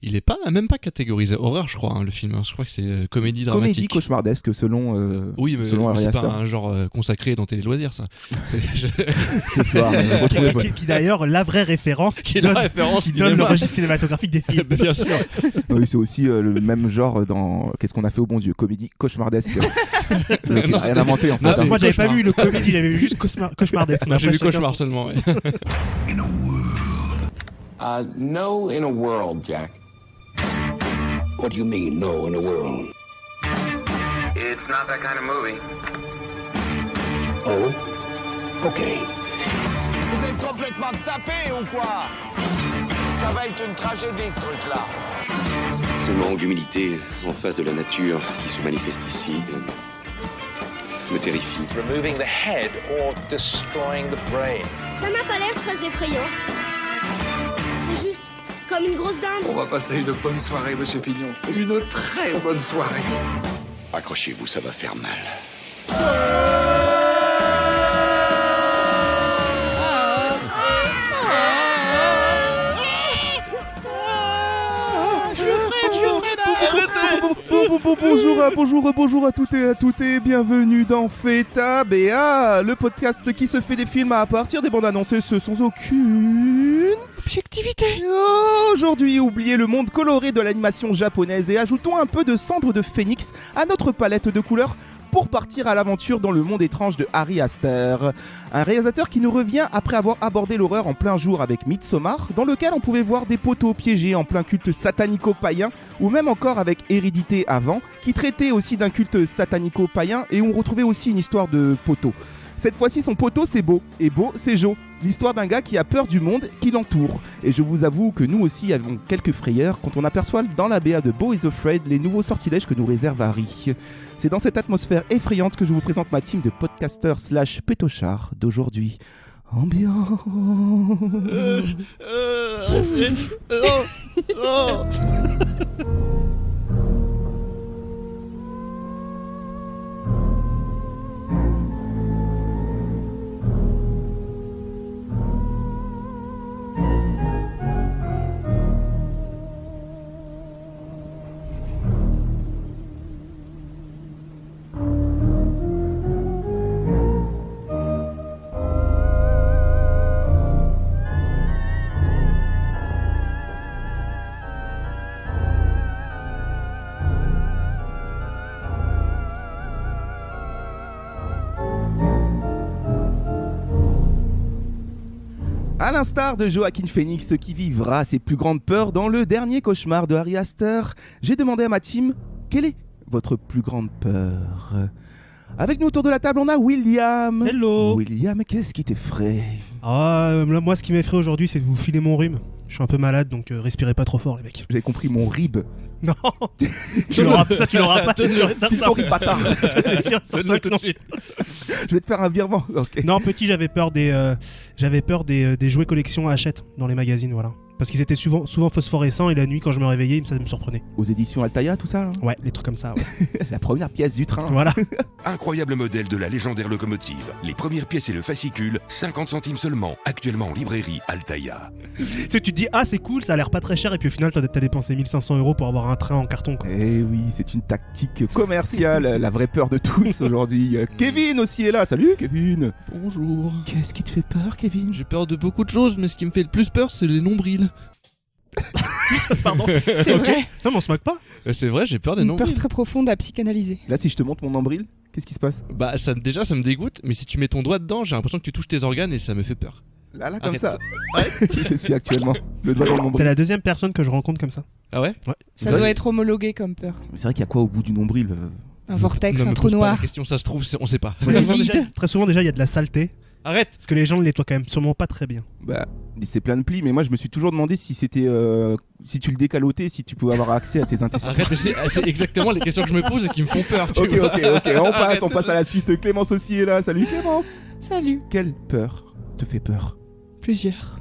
Il est même pas catégorisé horreur, je crois, le film. Je crois que c'est comédie dramatique. Comédie cauchemardesque selon. Oui, mais selon c'est Ariaster. pas un genre consacré dans Télé Loisirs, ça. Ce soir, retrouvez qui d'ailleurs la vraie référence qui est la référence qui donne le registre cinématographique des films. Bien sûr. Oui, c'est aussi le même genre dans Qu'est-ce qu'on a fait au bon Dieu, comédie cauchemardesque. Donc, il a rien inventé en fait. Moi j'avais pas Cauchemar. vu le comédie, j'avais vu juste cauchemardesque. Moi, j'ai vu Cauchemar seulement. Ouais. No in a world, Jack. What do you mean, no in a world? It's not that kind of movie. Oh? Okay. Vous êtes complètement tapés ou quoi? Ça va être une tragédie ce truc-là. Ce manque d'humilité en face de la nature qui se manifeste ici me terrifie. Removing the head or destroying the brain. Ça n'a pas l'air très effrayant. C'est juste comme une grosse dinde. On va passer une bonne soirée, Monsieur Pignon. Une très bonne soirée. Accrochez-vous, ça va faire mal. Bonjour à toutes et bienvenue dans Feta BA, le podcast qui se fait des films à partir des bandes annoncées sans aucune objectivité. Aujourd'hui, oubliez le monde coloré de l'animation japonaise et ajoutons un peu de cendre de phénix à notre palette de couleurs pour partir à l'aventure dans le monde étrange de Ari Aster. Un réalisateur qui nous revient après avoir abordé l'horreur en plein jour avec Midsommar, dans lequel on pouvait voir des poteaux piégés en plein culte satanico-païen, ou même encore avec Hérédité avant, qui traitait aussi d'un culte satanico-païen et où on retrouvait aussi une histoire de poteau. Cette fois-ci, son poteau, c'est Beau, et Beau, c'est Joe. L'histoire d'un gars qui a peur du monde qui l'entoure. Et je vous avoue que nous aussi avons quelques frayeurs quand on aperçoit dans la BA de Beau is Afraid les nouveaux sortilèges que nous réserve Harry. C'est dans cette atmosphère effrayante que je vous présente ma team de podcasters / pétochards d'aujourd'hui. Ambiance. À l'instar de Joaquin Phoenix qui vivra ses plus grandes peurs dans le dernier cauchemar de Ari Aster, j'ai demandé à ma team quelle est votre plus grande peur. Avec nous autour de la table, on a William. Hello. William, qu'est-ce qui t'effraie? Moi ce qui m'effraie aujourd'hui c'est de vous filer mon rhume. Je suis un peu malade donc respirez pas trop fort les mecs. J'ai compris mon rib. Non. tu l'auras pas, c'est sûr et certain. File ton rib bâtard. C'est sûr, certain que non. Je vais te faire un virement. Okay. Non, petit, j'avais peur des jouets collection à Hachette dans les magazines, voilà. Parce qu'ils étaient souvent phosphorescents et la nuit quand je me réveillais, ça me surprenait. Aux éditions Altaïa, tout ça là. Ouais, les trucs comme ça. Ouais. La première pièce du train. Voilà. Incroyable modèle de la légendaire locomotive. Les premières pièces et le fascicule, 50 centimes seulement. Actuellement en librairie Altaïa. Tu sais, tu te dis, ah c'est cool, ça a l'air pas très cher, et puis au final t'as dépensé 1500 € pour avoir un train en carton, quoi. Eh oui, c'est une tactique commerciale, la vraie peur de tous aujourd'hui. Kevin aussi est là. Salut Kevin. Bonjour. Qu'est-ce qui te fait peur, Kevin? J'ai peur de beaucoup de choses, mais ce qui me fait le plus peur, c'est les nombrils. Pardon. C'est vrai. Non mais on se moque pas. C'est vrai, j'ai peur des Une nombrils. peur très profonde à psychanalyser. Là, si je te montre mon nombril, qu'est-ce qui se passe? Bah ça me dégoûte, mais si tu mets ton doigt dedans, j'ai l'impression que tu touches tes organes et ça me fait peur. Là, comme Arrête. ça. Je suis actuellement le doigt dans le T'es nombril. la deuxième personne que je rencontre comme ça. Ah ouais? Ouais. Ça doit être homologué comme peur. C'est vrai qu'il y a quoi au bout du nombril? Un vortex, Ne me un trou pose pas la noir. question, ça se trouve, on sait pas. Très souvent déjà il y a de la saleté. Arrête. Parce que les gens ne le nettoient quand même sûrement pas très bien. Bah, c'est plein de plis, mais moi je me suis toujours demandé si c'était. Si tu le décalotais, si tu pouvais avoir accès à tes intestins. Arrête, c'est exactement les questions que je me pose et qui me font peur. Tu Ok, vois. on passe à la suite. Clémence aussi est là. Salut Clémence. Salut. Quelle peur te fait peur? Plusieurs.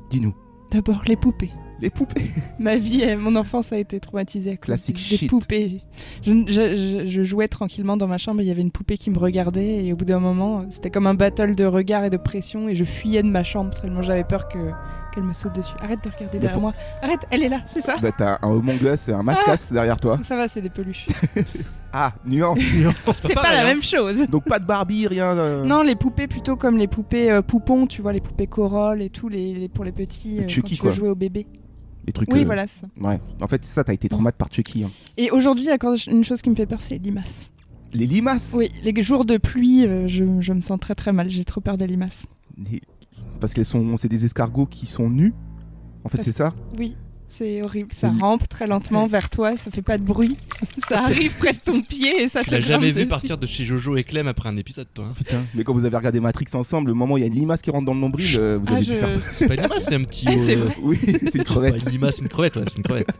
Dis-nous. D'abord les poupées. Les poupées. Ma vie, mon enfance a été traumatisée à cause Classique des shit. poupées. Je jouais tranquillement dans ma chambre, il y avait une poupée qui me regardait et au bout d'un moment, c'était comme un battle de regard et de pression et je fuyais de ma chambre tellement j'avais peur que qu'elle me saute dessus. Arrête de regarder Mais derrière moi. Arrête, elle est là, c'est ça. Bah t'as un Among Us et un Mascas derrière toi. Ça va, c'est des peluches. Ah, nuance. C'est pas la même chose. Donc pas de Barbie, rien. Non, les poupées plutôt comme les poupées poupons, tu vois, les poupées Corolle et tout, pour les petits, Chucky, quand tu quoi. veux jouer au bébé. Les trucs. Oui, voilà, c'est ça. Ouais. En fait, c'est ça, t'as été traumatisé par Chucky. Hein. Et aujourd'hui, il y a encore une chose qui me fait peur, c'est les limaces. Les limaces. Oui, les jours de pluie, je me sens très très mal. J'ai trop peur des limaces. Parce c'est des escargots qui sont nus. En fait, c'est ça. Oui. C'est horrible, ça rampe très lentement vers toi, ça fait pas de bruit, ça arrive près de ton pied et ça te Tu l'as grimpe jamais vu dessus. partir de chez Jojo et Clem après un épisode, toi. Hein. Putain, mais quand vous avez regardé Matrix ensemble, le moment où il y a une limace qui rentre dans le nombril, vous avez dû faire. C'est pas une limace, c'est un petit. C'est vrai. Oui, c'est une crevette. C'est pas une limace, c'est une crevette, ouais, c'est une crevette.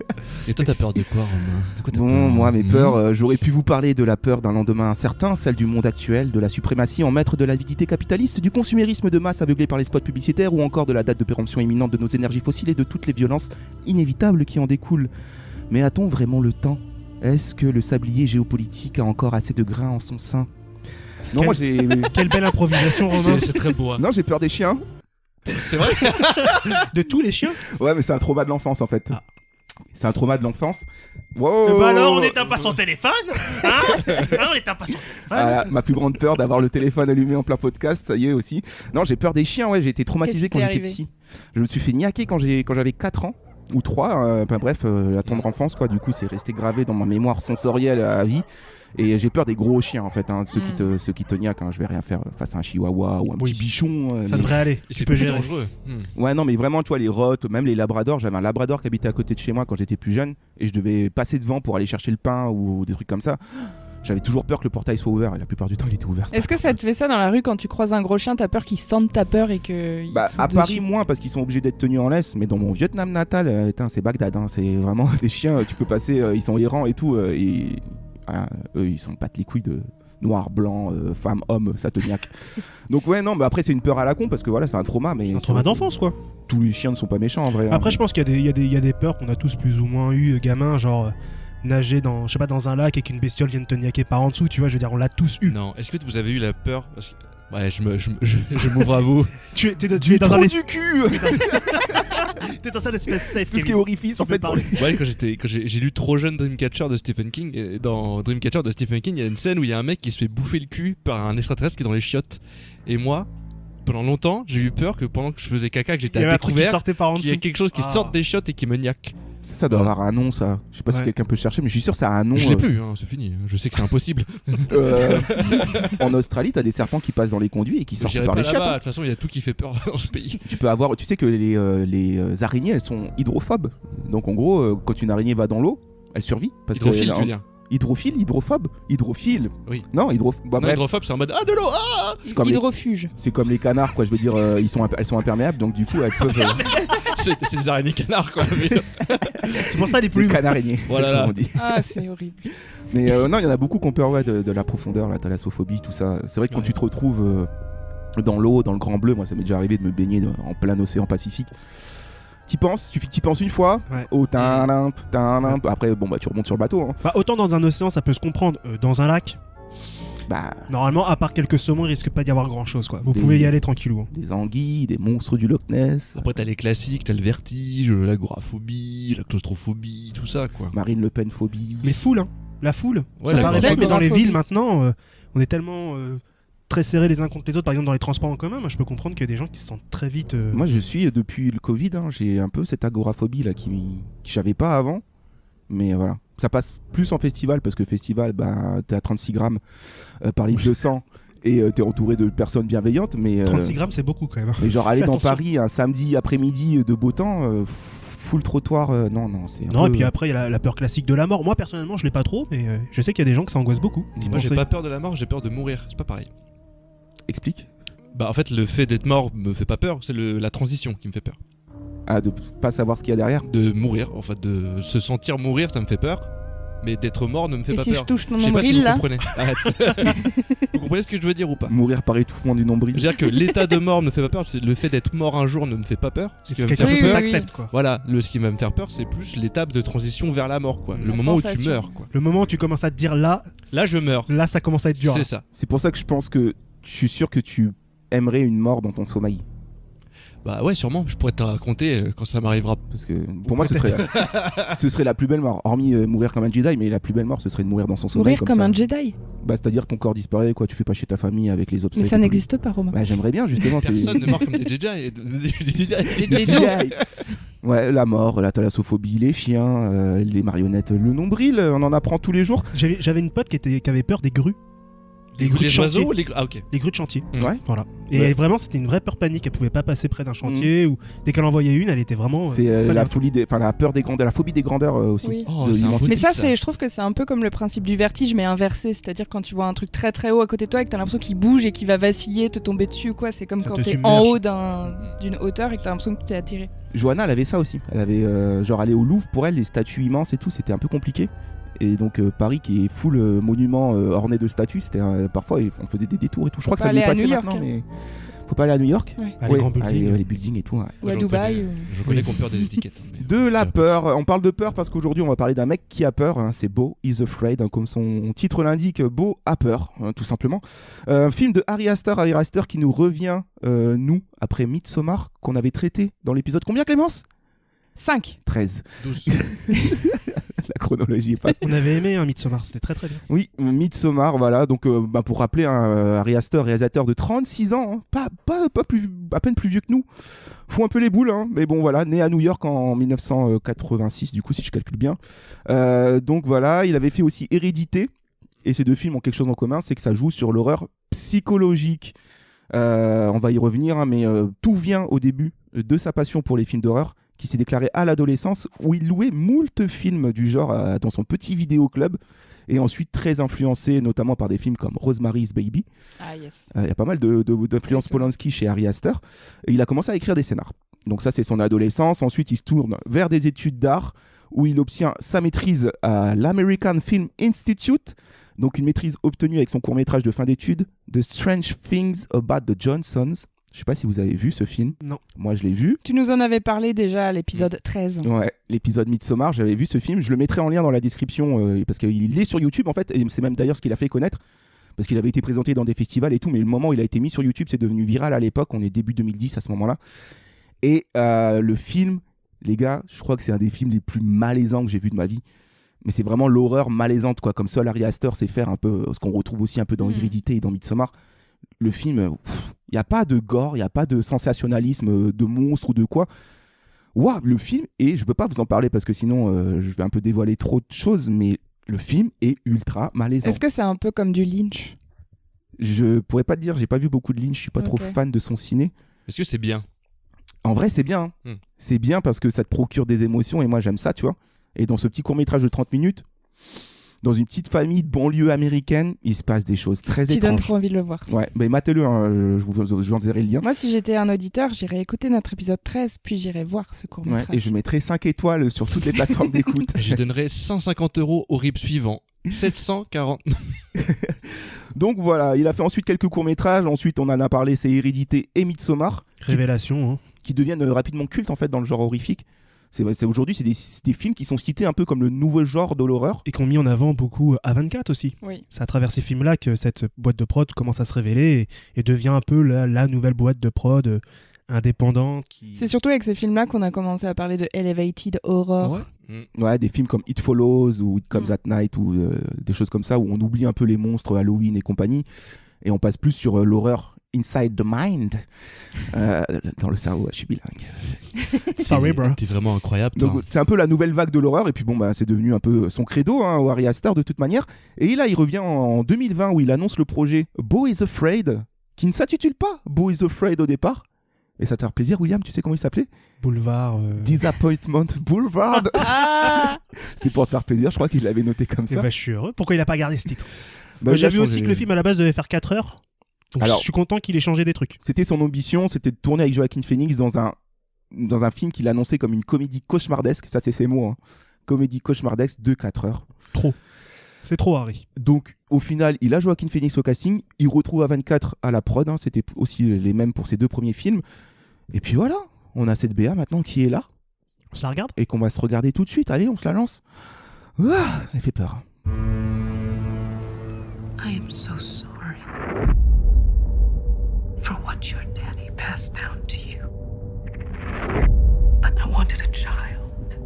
Et toi, t'as peur de quoi, Romain? De quoi t'as Bon, peur moi, mes peurs, j'aurais pu vous parler de la peur d'un lendemain incertain, celle du monde actuel, de la suprématie en maître de l'avidité capitaliste, du consumérisme de masse aveuglé par les spots publicitaires ou encore de la date de péremption imminente de nos énergies fossiles et de toutes les violences inévitables qui en découlent. Mais a-t-on vraiment le temps? Est-ce que le sablier géopolitique a encore assez de grains en son sein? Non, moi j'ai. Quelle belle improvisation, Romain. C'est très beau. Hein. Non, j'ai peur des chiens. C'est vrai. De tous les chiens. Ouais, mais c'est un trauma de l'enfance en fait. Ah. C'est un trauma de l'enfance. Wow. Bah alors, on n'éteint pas son téléphone, hein? On n'éteint pas son téléphone. Ah, ma plus grande peur d'avoir le téléphone allumé en plein podcast, ça y est aussi. Non, j'ai peur des chiens, ouais, j'ai été traumatisé quand j'étais petit. Je me suis fait niaquer quand j'avais 4 ans. Ou 3, bref, la tendre enfance quoi, du coup c'est resté gravé dans ma mémoire sensorielle à vie. Et j'ai peur des gros chiens en fait, hein, ceux qui te niaquent, hein. Je vais rien faire face à un chihuahua ou un petit bichon. Ça devrait aller, c'est peux gérer. dangereux. Ouais non mais vraiment tu vois les rottes, même les labradors, j'avais un labrador qui habitait à côté de chez moi quand j'étais plus jeune et je devais passer devant pour aller chercher le pain ou des trucs comme ça. J'avais toujours peur que le portail soit ouvert et la plupart du temps il était ouvert. Est-ce que ça te fait ça dans la rue quand tu croises un gros chien, t'as peur qu'il sente ta peur et que. À Paris moins parce qu'ils sont obligés d'être tenus en laisse, mais dans mon Vietnam natal, c'est Bagdad, hein, c'est vraiment des chiens, tu peux passer, ils sont errants et tout, et eux ils s'en battent les couilles de noir, blanc, femme, homme, ça te niaque. Donc ouais non, mais après c'est une peur à la con parce que voilà c'est un trauma, mais. C'est un trauma d'enfance quoi. Tous les chiens ne sont pas méchants en vrai. Après hein. je pense qu'il y a des peurs qu'on a tous plus ou moins eu gamin, genre. Nager dans, je sais pas, dans un lac et qu'une bestiole vienne te niaquer par en dessous, tu vois, je veux dire, on l'a tous eu. Non, est-ce que vous avez eu la peur parce que... Ouais, je m'ouvre à vous. Tu es dans un du cul. T'es dans un espèce safe. Tout ce qui est orifice en fait. Ouais, quand j'ai lu Trop jeune Dreamcatcher de Stephen King, et dans Dreamcatcher de Stephen King, il y a une scène où il y a un mec qui se fait bouffer le cul par un extraterrestre qui est dans les chiottes. Et moi, pendant longtemps, j'ai eu peur que pendant que je faisais caca, que j'étais à découvert, qu'il y ait quelque chose qui sorte des chiottes et qui me niaque. Ça doit avoir un nom, ça. Je sais pas si quelqu'un peut chercher, mais je suis sûr que ça a un nom. Je l'ai plus, hein, c'est fini. Je sais que c'est impossible. En Australie, t'as des serpents qui passent dans les conduits et qui sortent par les chiottes. De toute façon, il y a tout qui fait peur dans ce pays. Tu sais que les araignées, elles sont hydrophobes. Donc en gros, quand une araignée va dans l'eau, elle survit. Hydrophile, tu veux dire? Hydrophile, hydrophobe, hydrophile. Oui. Non, hydrophobe, c'est en mode de l'eau. Ah hydrofuge. C'est comme les canards, quoi. Je veux dire, elles sont imperméables, donc du coup, elles peuvent. C'est des araignées canards, quoi. C'est pour ça les plumes. Les canaraignées. Voilà. On dit. Ah, c'est horrible. Mais non, il y en a beaucoup qui ont peur de la profondeur, la thalassophobie, tout ça. C'est vrai que quand tu te retrouves dans l'eau, dans le Grand Bleu, moi, ça m'est déjà arrivé de me baigner en plein océan Pacifique. T'y penses, suffit que t'y penses une fois. Ouais. Oh, après, bon, bah, tu remontes sur le bateau. Hein. Bah, autant dans un océan, ça peut se comprendre. Dans un lac, bah, normalement, à part quelques saumons, il risque pas d'y avoir grand chose, quoi. Vous pouvez y aller tranquillou. Des anguilles, des monstres du Loch Ness. Après, t'as les classiques, t'as le vertige, l'agoraphobie, la claustrophobie, tout ça, quoi. Marine Le Pen phobie. Les foules, hein. La foule. Ouais, ça paraît bête, mais dans les l'agoraphobie. villes maintenant, on est tellement très serrés les uns contre les autres. Par exemple, dans les transports en commun, moi, je peux comprendre qu'il y a des gens qui se sentent très vite. Moi, je suis depuis le Covid, hein, j'ai un peu cette agoraphobie là qui j'avais pas avant. Mais voilà, ça passe plus en festival parce que festival, bah, t'es à 36 grammes par litre de sang et t'es entouré de personnes bienveillantes. Mais 36 grammes, c'est beaucoup quand même. Mais genre aller Fais dans attention. Paris un samedi après-midi de beau temps, full trottoir, non, c'est. Non, et puis après, il y a la peur classique de la mort. Moi, personnellement, je l'ai pas trop, mais je sais qu'il y a des gens qui s'angoissent beaucoup. Moi, j'ai pas peur de la mort, j'ai peur de mourir. C'est pas pareil. Explique. Bah, en fait, le fait d'être mort me fait pas peur, c'est la transition qui me fait peur. Ah, de pas savoir ce qu'il y a derrière. De mourir, en fait, de se sentir mourir, ça me fait peur. Mais d'être mort ne me fait Et pas si peur. je touche ton Je sais pas si nombril, vous là comprenez. Arrête. Vous comprenez ce que je veux dire ou pas? Mourir par étouffement du nombril. Je veux dire que l'état de mort ne me fait pas peur, le fait d'être mort un jour ne me fait pas peur. Ce qui va me quelque faire chose que peur, t'acceptes, quoi. voilà, ce qui va me faire peur, c'est plus l'étape de transition vers la mort, quoi. Le La moment où tu sensation. meurs, quoi. Le moment où tu commences à te dire là je meurs. Là, ça commence à être dur. C'est là. ça. C'est pour ça que je pense que je suis sûr que tu aimerais une mort dans ton sommeil. Bah ouais, sûrement. Je pourrais te raconter quand ça m'arrivera. Parce que pour moi, ce serait la plus belle mort. Hormis mourir comme un Jedi, mais la plus belle mort, ce serait de mourir dans son sommeil. Mourir comme un Jedi. Bah, c'est-à-dire ton corps disparaît, quoi. Tu fais pas chez ta famille avec les obsèques. Mais ça n'existe pas, Romain. Bah, j'aimerais bien, justement. Personne ne meurt comme des Jedi. Les Jedi. Ouais, la mort, la thalassophobie, les chiens, les marionnettes, le nombril, on en apprend tous les jours. J'avais une pote qui avait peur des grues. Les grues de chantier. Ah, ok. Les grues de chantier. Ouais. Voilà. Et vraiment, c'était une vraie peur panique. Elle pouvait pas passer près d'un chantier ou dès qu'elle en voyait une, elle était vraiment. C'est la folie, la peur des grandeurs, la phobie des grandeurs aussi. Oui. Mais ça, je trouve que c'est un peu comme le principe du vertige, mais inversé. C'est-à-dire quand tu vois un truc très très haut à côté de toi et que t'as l'impression qu'il bouge et qu'il va vaciller, te tomber dessus, quoi. C'est comme quand t'es en haut d'une hauteur et que t'as l'impression que t'es attiré. Johanna, elle avait ça aussi. Elle avait genre aller au Louvre, pour elle, les statues immenses et tout, c'était un peu compliqué. Et donc Paris qui est full monument orné de statues, c'était parfois on faisait des détours et tout. Je crois que ça mieux passé maintenant, mais faut pas aller à New York. Les grands buildings, les buildings et tout. Ouais. Ou à Dubaï. Je connais qu'on peur des étiquettes. De la peur. On parle de peur parce qu'aujourd'hui on va parler d'un mec qui a peur. C'est Beau is Afraid, comme son titre l'indique. Beau a peur, tout simplement. Un film de Ari Aster qui nous revient nous après Midsommar qu'on avait traité dans l'épisode combien, Clémence? 5. 13. 12. La chronologie est pas. On avait aimé un Midsommar, c'était très très bien. Oui, Midsommar, voilà. Donc, pour rappeler, Ari Aster, réalisateur de 36 ans, hein, à peine plus vieux que nous. Fout un peu les boules, hein, mais bon, voilà. Né à New York en 1986, du coup, si je calcule bien. Donc voilà, il avait fait aussi Hérédité. Et ces deux films ont quelque chose en commun, c'est que ça joue sur l'horreur psychologique. On va y revenir, hein, mais tout vient au début de sa passion pour les films d'horreur, qui s'est déclaré à l'adolescence, où il louait moult films du genre dans son petit vidéoclub, et ensuite très influencé notamment par des films comme Rosemary's Baby. Ah yes. Il y a pas mal d'influences Polanski chez Ari Aster, et il a commencé à écrire des scénars. Donc ça, c'est son adolescence. Ensuite, il se tourne vers des études d'art, où il obtient sa maîtrise à l'American Film Institute, donc une maîtrise obtenue avec son court-métrage de fin d'études, The Strange Things About the Johnsons. Je sais pas si vous avez vu ce film. Non. Moi, je l'ai vu. Tu nous en avais parlé déjà à l'épisode 13. Ouais, l'épisode Midsommar, j'avais vu ce film. Je le mettrai en lien dans la description parce qu'il est sur YouTube en fait. Et c'est même d'ailleurs ce qu'il a fait connaître. Parce qu'il avait été présenté dans des festivals et tout. Mais le moment où il a été mis sur YouTube, c'est devenu viral à l'époque. On est début 2010 à ce moment-là. Et le film, les gars, je crois que c'est un des films les plus malaisants que j'ai vu de ma vie. Mais c'est vraiment l'horreur malaisante, quoi. Comme seul Ari Aster sait faire un peu. Ce qu'on retrouve aussi un peu dans Hérédité et dans Midsommar. Le film, il n'y a pas de gore, il n'y a pas de sensationnalisme de monstre ou de quoi. Waouh, le film, et je ne peux pas vous en parler parce que sinon je vais un peu dévoiler trop de choses, mais le film est ultra malaisant. Est-ce que c'est un peu comme du Lynch? Je pourrais pas te dire, j'ai pas vu beaucoup de Lynch, je suis pas trop fan de son ciné. Est-ce que c'est bien? En vrai, c'est bien. Hein. C'est bien parce que ça te procure des émotions et moi j'aime ça, tu vois. Et dans ce petit court-métrage de 30 minutes, dans une petite famille de banlieue américaine, il se passe des choses très étranges. Tu donnes trop envie de le voir. Ouais, mais matez-le, hein, je vous enverrai le lien. Moi, si j'étais un auditeur, j'irais écouter notre épisode 13, puis j'irais voir ce court-métrage. Ouais, et je mettrai 5 étoiles sur toutes les plateformes d'écoute. Je donnerai 150 € au RIP suivant. 740. Donc voilà, il a fait ensuite quelques courts-métrages. Ensuite, on en a parlé, c'est Hérédité et Midsommar. Révélation, hein. Qui deviennent rapidement cultes en fait dans le genre horrifique. Aujourd'hui, c'est des films qui sont cités un peu comme le nouveau genre de l'horreur. Et qui ont mis en avant beaucoup A24 aussi. Oui. C'est à travers ces films-là que cette boîte de prod commence à se révéler et devient un peu la nouvelle boîte de prod indépendant. C'est surtout avec ces films-là qu'on a commencé à parler de elevated horror. Ouais, des films comme It Follows ou It Comes at Night ou des choses comme ça où on oublie un peu les monstres, Halloween et compagnie. Et on passe plus sur l'horreur inside the mind, dans le cerveau. Je suis bilingue. Sorry, bro. T'es vraiment incroyable. Donc, c'est un peu la nouvelle vague de l'horreur. Et puis bon, c'est devenu un peu son credo, hein, au Ari Aster de toute manière. Et là, il revient en 2020 où il annonce le projet Beau is Afraid, qui ne s'intitule pas Beau is Afraid au départ. Et ça te fait plaisir, William, tu sais comment il s'appelait? Boulevard. Disappointment Boulevard. C'était pour te faire plaisir, je crois qu'il l'avait noté comme ça. Bah, je suis heureux. Pourquoi il a pas gardé ce titre? J'ai vu aussi que le film à la base devait faire 4 heures. Donc je suis content qu'il ait changé des trucs. C'était son ambition, c'était de tourner avec Joaquin Phoenix dans un film qu'il annonçait comme une comédie cauchemardesque. Ça, c'est ses mots. Hein. Comédie cauchemardesque de 4 heures. Trop. C'est trop, Harry. Donc, au final, il a Joaquin Phoenix au casting. Il retrouve A24 à la prod. Hein. C'était aussi les mêmes pour ses 2 premiers films. Et puis voilà, on a cette BA maintenant qui est là. On se la regarde? Et qu'on va se regarder tout de suite. Allez, on se la lance. Elle fait peur. I am so sorry for what your daddy passed down to you. wanted a child,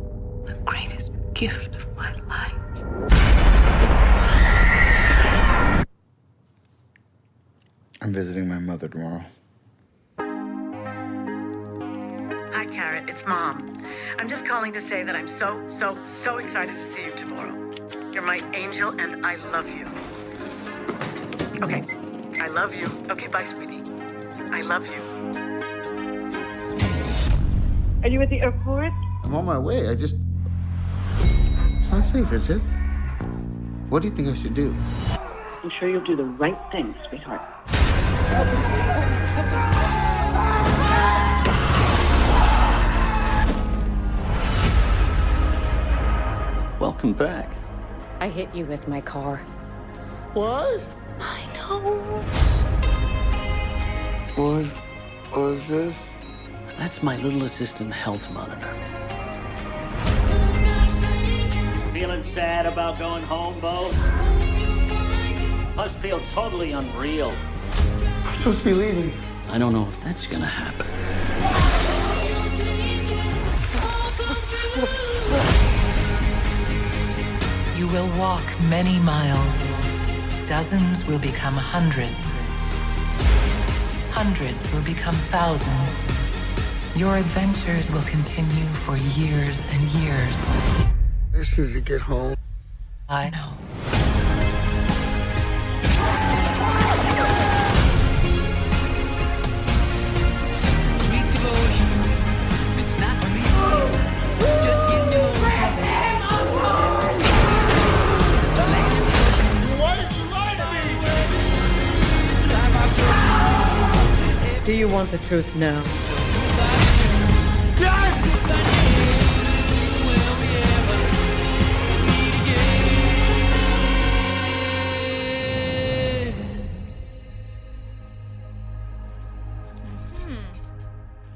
the greatest gift of my life. I'm visiting my mother tomorrow. Hi, Carrot. It's Mom. I'm just calling to say that I'm so excited to see you tomorrow. You're my angel, and I love you. Okay, I love you. Okay, bye, sweetie. I love you. Are you at the airport? I'm on my way. It's not safe, is it? What do you think I should do? I'm sure you'll do the right thing, sweetheart. Welcome back. I hit you with my car. What? I know. What is this? That's my little assistant health monitor. Feeling sad about going home, Bo? Must feel totally unreal. I'm supposed to be leaving. I don't know if that's gonna happen. You will walk many miles. Dozens will become hundreds. Hundreds will become thousands. Your adventures will continue for years and years. I just need to get home. I know. Sweet devotion, it's not real. Just give me Why did you lie to me? Do you want the truth now?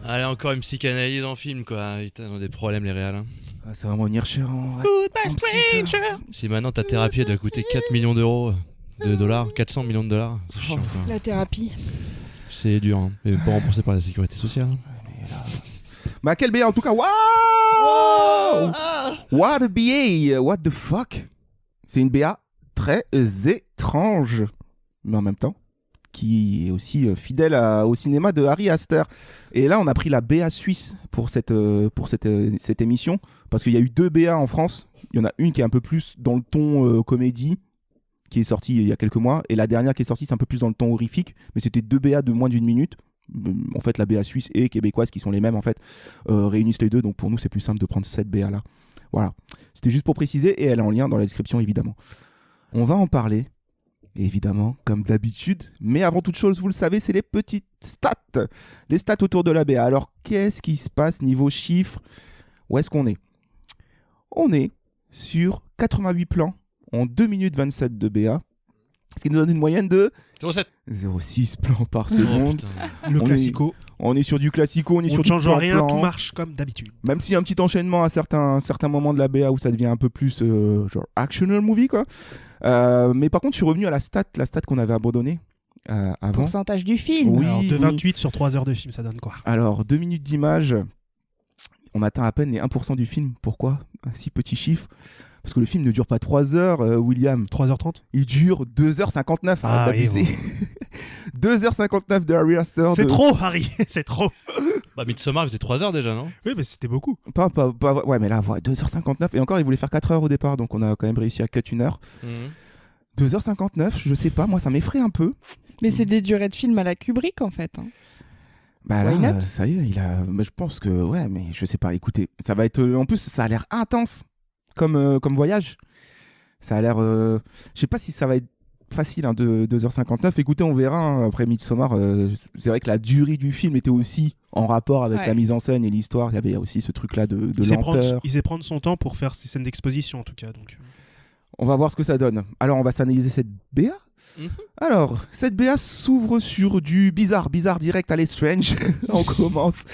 Allez, encore une psychanalyse en film, quoi. Putain, ils ont des problèmes, les réals. Hein. Ah, ça va revenir cher en... Goodbye, stranger. Si maintenant ta thérapie elle doit coûter 4 millions d'euros, de dollars, 400 millions de dollars, c'est chiant, quoi. La thérapie. C'est dur, hein. Mais pas remboursé par la sécurité sociale. Hein. Bah, quel BA en tout cas. Wow, What a BA. What the fuck. C'est une BA très étrange, mais en même temps qui est aussi fidèle au cinéma de Ari Aster. Et là, on a pris la BA suisse pour cette émission, parce qu'il y a eu 2 BA en France. Il y en a une qui est un peu plus dans le ton comédie, qui est sortie il y a quelques mois, et la dernière qui est sortie, c'est un peu plus dans le ton horrifique, mais c'était 2 BA de moins d'une minute. En fait, la BA suisse et québécoise, qui sont les mêmes, en fait, réunissent les deux, donc pour nous, c'est plus simple de prendre cette BA là. Voilà, c'était juste pour préciser, et elle est en lien dans la description, évidemment. On va en parler, évidemment, comme d'habitude. Mais avant toute chose, vous le savez, c'est les petites stats. Les stats autour de la BA. Alors, qu'est-ce qui se passe niveau chiffres? Où est-ce qu'on est? On est sur 88 plans en 2 minutes 27 de BA. Ce qui nous donne une moyenne de 0,6 plans par seconde. Le classico. On est sur du classico, on ne change rien, tout marche comme d'habitude. Même s'il y a un petit enchaînement à certains moments de la BA où ça devient un peu plus genre actional movie, quoi. Mais par contre, je suis revenu à la stat qu'on avait abandonnée avant. Pourcentage du film. Oui, alors, de 28 sur 3 heures de film, ça donne quoi? Alors, 2 minutes d'image, on atteint à peine les 1% du film. Pourquoi un si petit chiffre? Parce que le film ne dure pas 3 heures, William. 3h30 Il dure 2h59, arrête d'abuser. Oui, bon. 2h59 de Ari Aster. C'est trop, Harry, c'est trop. Bah, Midsommar, il faisait 3 heures déjà, non? Oui, mais c'était beaucoup. Ouais, mais là, 2h59. Et encore, il voulait faire 4 heures au départ, donc on a quand même réussi à cut 1 heure. 2h59, je sais pas, moi, ça m'effraie un peu. Mais c'est des durées de film à la Kubrick, en fait. Hein. Bah là, ça y est, mais je pense que... Ouais, mais je sais pas, écoutez, ça va être... En plus, ça a l'air intense comme voyage. Ça a l'air... Je sais pas si ça va être facile, hein, de 2h59. Écoutez, on verra, hein, après Midsommar. C'est vrai que la durée du film était aussi en rapport avec la mise en scène et l'histoire. Il y avait aussi ce truc-là de lenteur. Il sait prendre son temps pour faire ses scènes d'exposition, en tout cas. Donc... On va voir ce que ça donne. Alors, on va s'analyser cette BA. Alors, cette BA s'ouvre sur du bizarre direct à l'estrange. On commence.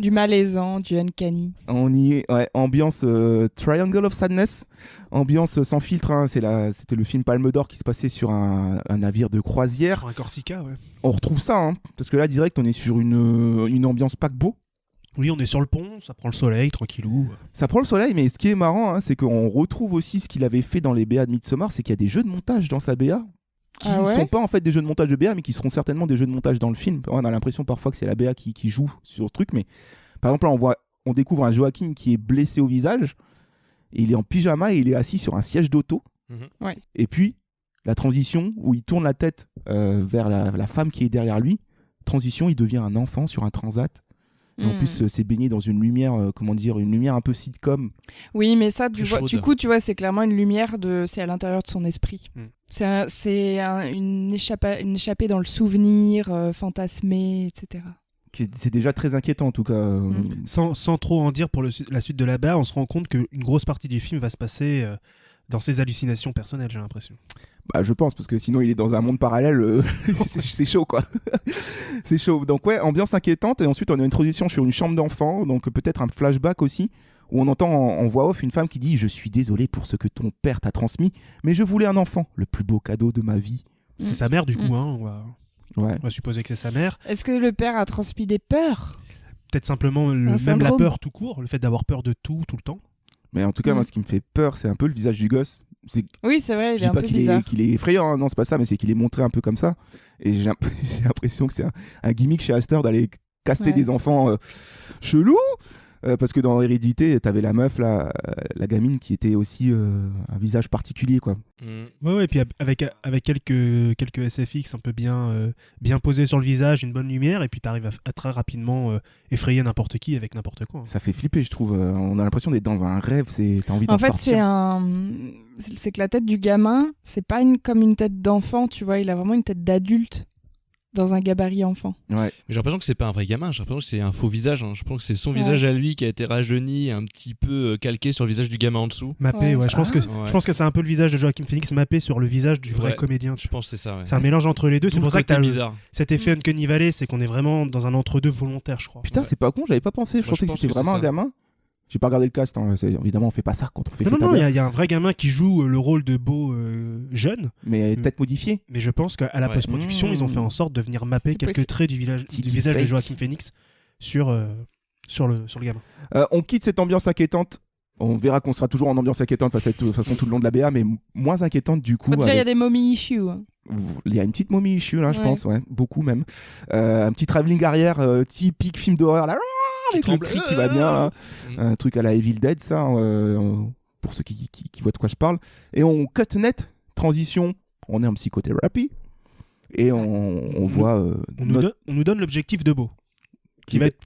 Du malaisant, du uncanny. On y est, ouais, ambiance Triangle of Sadness, ambiance sans filtre, hein, c'était le film Palme d'Or qui se passait sur un navire de croisière. Un Corsica, ouais. On retrouve ça, hein, parce que là, direct, on est sur une ambiance paquebot. Oui, on est sur le pont, ça prend le soleil, tranquillou. Ça prend le soleil, mais ce qui est marrant, hein, c'est qu'on retrouve aussi ce qu'il avait fait dans les BA de Midsommar, c'est qu'il y a des jeux de montage dans sa BA qui ne sont pas en fait des jeux de montage de BA, mais qui seront certainement des jeux de montage dans le film. On a l'impression parfois que c'est la BA qui joue sur le truc, mais par exemple là on découvre un Joaquin qui est blessé au visage, et il est en pyjama et il est assis sur un siège d'auto. Ouais. Et puis la transition où il tourne la tête vers la femme qui est derrière lui, transition, il devient un enfant sur un transat. Et en plus, c'est baigné dans une lumière, une lumière un peu sitcom. Oui, mais ça, du coup, tu vois, c'est clairement une lumière c'est à l'intérieur de son esprit. C'est une échappée dans le souvenir, fantasmé, etc. C'est déjà très inquiétant en tout cas. Sans trop en dire pour la suite de la BA, on se rend compte qu'une grosse partie du film va se passer dans ses hallucinations personnelles, j'ai l'impression. Bah, je pense, parce que sinon il est dans un monde parallèle, c'est chaud quoi. C'est chaud. Donc ouais, ambiance inquiétante, et ensuite on a une introduction sur une chambre d'enfant, donc peut-être un flashback aussi, où on entend en voix off une femme qui dit « Je suis désolée pour ce que ton père t'a transmis, mais je voulais un enfant, le plus beau cadeau de ma vie. » C'est sa mère du coup, hein, on va supposer que c'est sa mère. Est-ce que le père a transmis des peurs ? Peut-être simplement même la peur tout court, le fait d'avoir peur de tout le temps. Mais en tout cas, moi ce qui me fait peur, c'est un peu le visage du gosse. Oui, c'est vrai, il est un peu bizarre. Je dis pas qu'il est effrayant, hein, non, c'est pas ça, mais c'est qu'il est montré un peu comme ça. Et j'ai l'impression que c'est un gimmick chez Aster d'aller caster des enfants chelous. Parce que dans Hérédité, t'avais la meuf, la gamine, qui était aussi un visage particulier, quoi. Ouais, et puis avec quelques SFX un peu bien posés sur le visage, une bonne lumière, et puis t'arrives à très rapidement effrayer n'importe qui avec n'importe quoi. Ça fait flipper, je trouve. On a l'impression d'être dans un rêve, t'as envie d'en sortir. En fait, c'est que la tête du gamin, c'est pas comme une tête d'enfant, tu vois, il a vraiment une tête d'adulte. Dans un gabarit enfant. Ouais. Mais j'ai l'impression que c'est pas un vrai gamin, j'ai l'impression que c'est un faux visage. Hein. Je pense que c'est son visage à lui qui a été rajeuni, un petit peu calqué sur le visage du gamin en dessous. Mappé, je pense que c'est un peu le visage de Joaquin Phoenix mappé sur le visage du vrai comédien. Je pense que c'est ça. Ouais. C'est un mélange entre les deux. C'est pour ça que t'as cet effet Uncanny Uncanny Valley, c'est qu'on est vraiment dans un entre-deux volontaire, je crois. Putain, c'est pas con, j'avais pas pensé. Je pensais que c'était vraiment un gamin. J'ai pas regardé le cast, hein. Évidemment on fait pas ça quand on fait Non, il y a un vrai gamin qui joue le rôle de beau jeune. Mais tête modifiée. Mais je pense qu'à la post-production, ils ont fait en sorte de venir mapper quelques traits du visage de Joaquin Phoenix sur le gamin. On quitte cette ambiance inquiétante. On verra qu'on sera toujours en ambiance inquiétante de toute façon tout le long de la BA, mais moins inquiétante du coup. Déjà, il y a des mommy issues. Il y a une petite mommy issue là, je pense, beaucoup même. Un petit travelling arrière typique film d'horreur là. Avec le cri qui va bien, un truc à la Evil Dead, ça, pour ceux qui voient de quoi je parle. Et on cut net, transition, on est en psychothérapie, et on voit... on nous donne l'objectif de Beau, qui va être